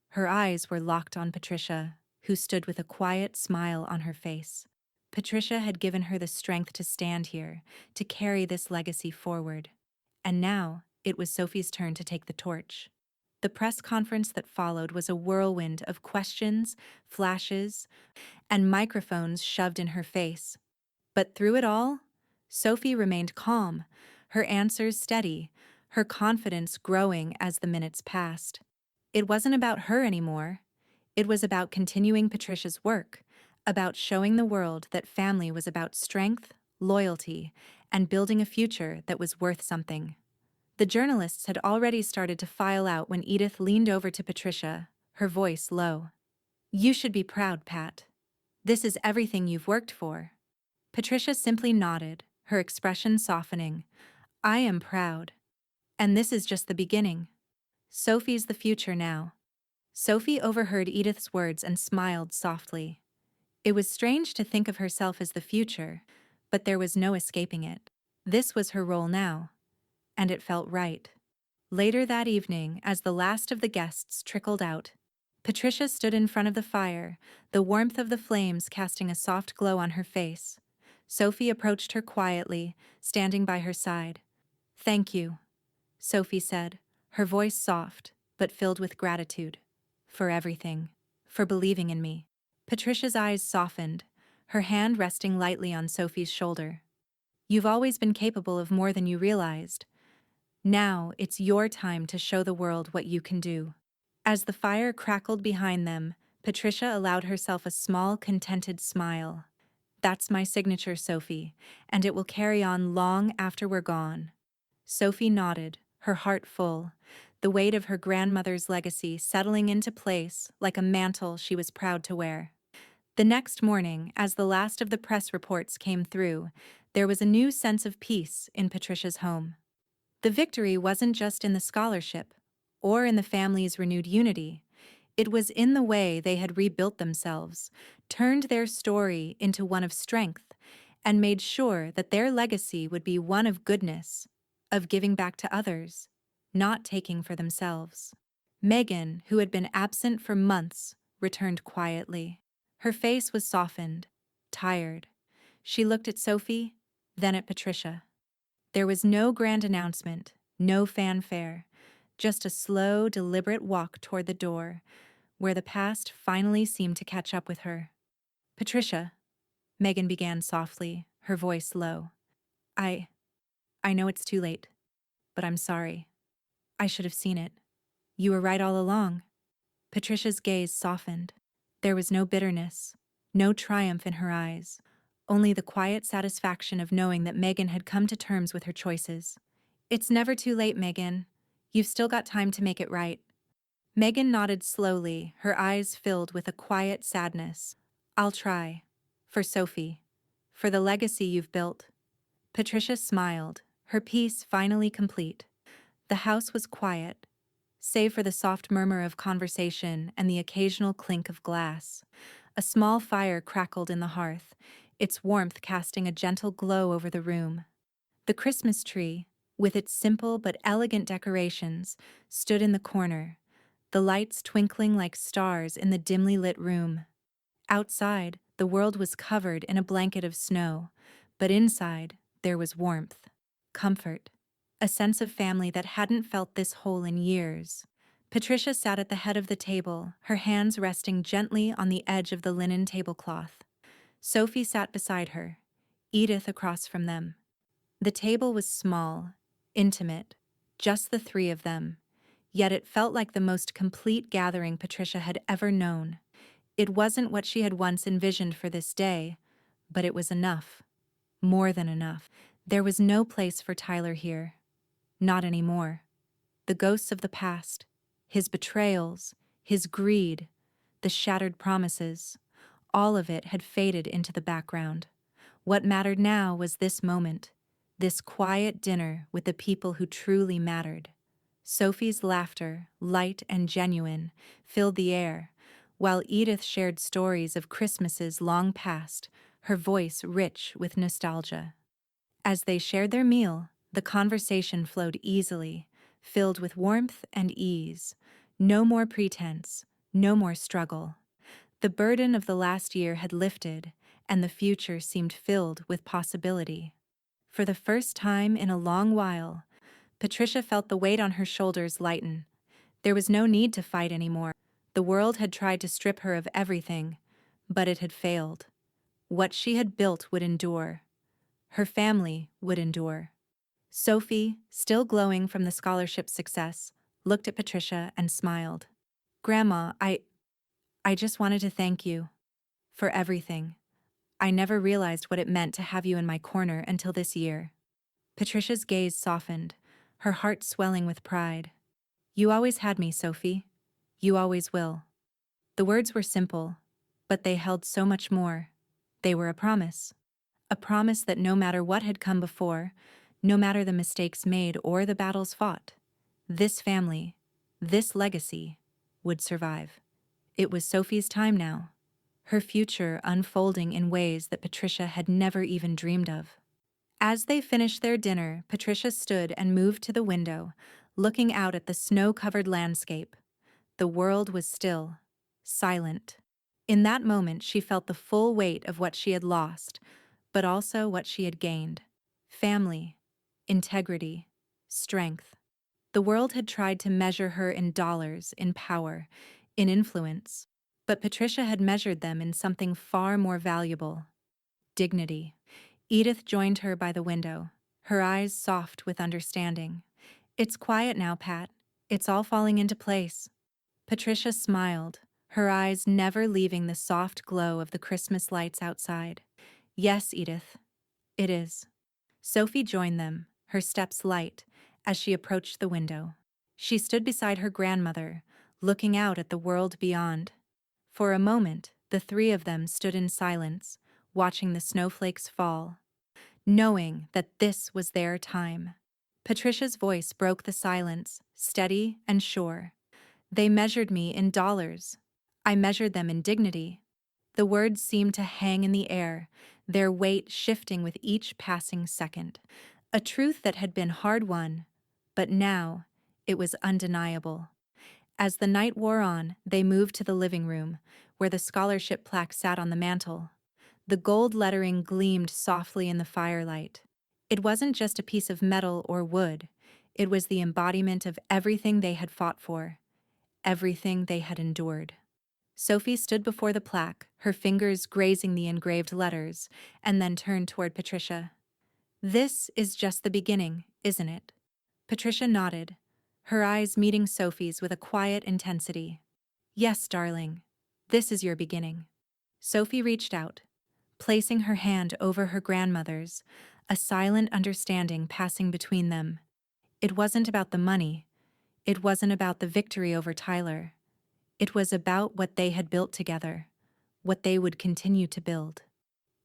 Her eyes were locked on Patricia, who stood with a quiet smile on her face. Patricia had given her the strength to stand here, to carry this legacy forward. And now, it was Sophie's turn to take the torch. The press conference that followed was a whirlwind of questions, flashes, and microphones shoved in her face. But through it all, Sophie remained calm, her answers steady, her confidence growing as the minutes passed. It wasn't about her anymore. It was about continuing Patricia's work, about showing the world that family was about strength, loyalty, and building a future that was worth something. The journalists had already started to file out when Edith leaned over to Patricia, her voice low. "You should be proud, Pat. This is everything you've worked for." Patricia simply nodded, her expression softening. "I am proud. And this is just the beginning. Sophie's the future now." Sophie overheard Edith's words and smiled softly. It was strange to think of herself as the future, but there was no escaping it. This was her role now, and it felt right. Later that evening, as the last of the guests trickled out, Patricia stood in front of the fire, the warmth of the flames casting a soft glow on her face. Sophie approached her quietly, standing by her side. "Thank you," Sophie said, her voice soft, but filled with gratitude. "For everything. For believing in me." Patricia's eyes softened, her hand resting lightly on Sophie's shoulder. "You've always been capable of more than you realized. Now it's your time to show the world what you can do." As the fire crackled behind them, Patricia allowed herself a small, contented smile. "That's my signature, Sophie, and it will carry on long after we're gone." Sophie nodded, her heart full, the weight of her grandmother's legacy settling into place like a mantle she was proud to wear. The next morning, as the last of the press reports came through, there was a new sense of peace in Patricia's home. The victory wasn't just in the scholarship, or in the family's renewed unity. It was in the way they had rebuilt themselves, turned their story into one of strength, and made sure that their legacy would be one of goodness, of giving back to others, not taking for themselves. Megan, who had been absent for months, returned quietly. Her face was softened, tired. She looked at Sophie, then at Patricia. There was no grand announcement, no fanfare, just a slow, deliberate walk toward the door, where the past finally seemed to catch up with her. "Patricia," Megan began softly, her voice low. I I know it's too late, but I'm sorry. I should have seen it. You were right all along." Patricia's gaze softened. There was no bitterness, no triumph in her eyes, only the quiet satisfaction of knowing that Megan had come to terms with her choices. "It's never too late, Megan. You've still got time to make it right." Megan nodded slowly, her eyes filled with a quiet sadness. "I'll try. For Sophie. For the legacy you've built." Patricia smiled, her piece finally complete. The house was quiet, save for the soft murmur of conversation and the occasional clink of glass. A small fire crackled in the hearth, its warmth casting a gentle glow over the room. The Christmas tree, with its simple but elegant decorations, stood in the corner, the lights twinkling like stars in the dimly lit room. Outside, the world was covered in a blanket of snow, but inside, there was warmth, comfort, a sense of family that hadn't felt this whole in years. Patricia sat at the head of the table, her hands resting gently on the edge of the linen tablecloth. Sophie sat beside her, Edith across from them. The table was small, intimate, just the three of them, yet it felt like the most complete gathering Patricia had ever known. It wasn't what she had once envisioned for this day, but it was enough. More than enough. There was no place for Tyler here. Not anymore. The ghosts of the past, his betrayals, his greed, the shattered promises, all of it had faded into the background. What mattered now was this moment, this quiet dinner with the people who truly mattered. Sophie's laughter, light and genuine, filled the air, while Edith shared stories of Christmases long past, her voice rich with nostalgia. As they shared their meal, the conversation flowed easily, filled with warmth and ease. No more pretense, no more struggle. The burden of the last year had lifted, and the future seemed filled with possibility. For the first time in a long while, Patricia felt the weight on her shoulders lighten. There was no need to fight anymore. The world had tried to strip her of everything, but it had failed. What she had built would endure. Her family would endure. Sophie, still glowing from the scholarship success, looked at Patricia and smiled. "Grandma, I just wanted to thank you for everything. I never realized what it meant to have you in my corner until this year." Patricia's gaze softened, her heart swelling with pride. "You always had me, Sophie. You always will." The words were simple, but they held so much more. They were a promise. A promise that no matter what had come before, no matter the mistakes made or the battles fought, this family, this legacy, would survive. It was Sophie's time now, her future unfolding in ways that Patricia had never even dreamed of. As they finished their dinner, Patricia stood and moved to the window, looking out at the snow-covered landscape. The world was still, silent. In that moment, she felt the full weight of what she had lost, but also what she had gained. Family, integrity, strength. The world had tried to measure her in dollars, in power, in influence, but Patricia had measured them in something far more valuable: dignity. Edith joined her by the window, her eyes soft with understanding. "It's quiet now, Pat. It's all falling into place." Patricia smiled, her eyes never leaving the soft glow of the Christmas lights outside. "Yes, Edith, it is." Sophie joined them, her steps light, as she approached the window. She stood beside her grandmother, looking out at the world beyond. For a moment, the three of them stood in silence, watching the snowflakes fall, knowing that this was their time. Patricia's voice broke the silence, steady and sure. "They measured me in dollars. I measured them in dignity." The words seemed to hang in the air, their weight shifting with each passing second. A truth that had been hard-won, but now it was undeniable. As the night wore on, they moved to the living room, where the scholarship plaque sat on the mantel. The gold lettering gleamed softly in the firelight. It wasn't just a piece of metal or wood, it was the embodiment of everything they had fought for, everything they had endured. Sophie stood before the plaque, her fingers grazing the engraved letters, and then turned toward Patricia. "This is just the beginning, isn't it?" Patricia nodded, her eyes meeting Sophie's with a quiet intensity. "Yes, darling. This is your beginning." Sophie reached out, placing her hand over her grandmother's, a silent understanding passing between them. It wasn't about the money. It wasn't about the victory over Tyler. It was about what they had built together, what they would continue to build.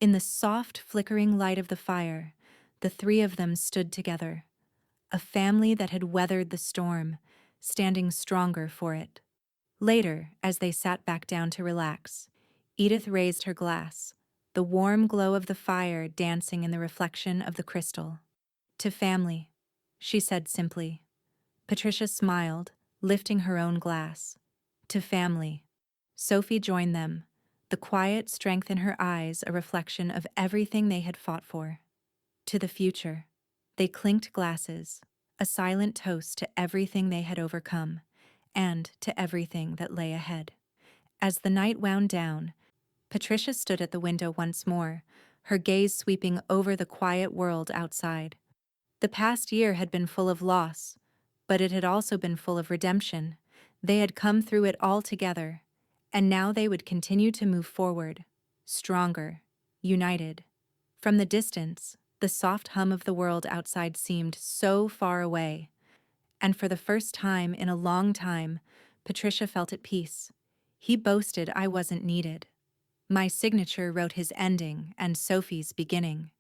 In the soft, flickering light of the fire, the three of them stood together, a family that had weathered the storm, standing stronger for it. Later, as they sat back down to relax, Edith raised her glass, the warm glow of the fire dancing in the reflection of the crystal. "To family," she said simply. Patricia smiled, lifting her own glass. "To family." Sophie joined them, the quiet strength in her eyes a reflection of everything they had fought for. "To the future." They clinked glasses, a silent toast to everything they had overcome, and to everything that lay ahead. As the night wound down, Patricia stood at the window once more, her gaze sweeping over the quiet world outside. The past year had been full of loss, but it had also been full of redemption. They had come through it all together, and now they would continue to move forward, stronger, united. From the distance, the soft hum of the world outside seemed so far away, and for the first time in a long time, Patricia felt at peace. He boasted I wasn't needed. My signature wrote his ending and Sophie's beginning.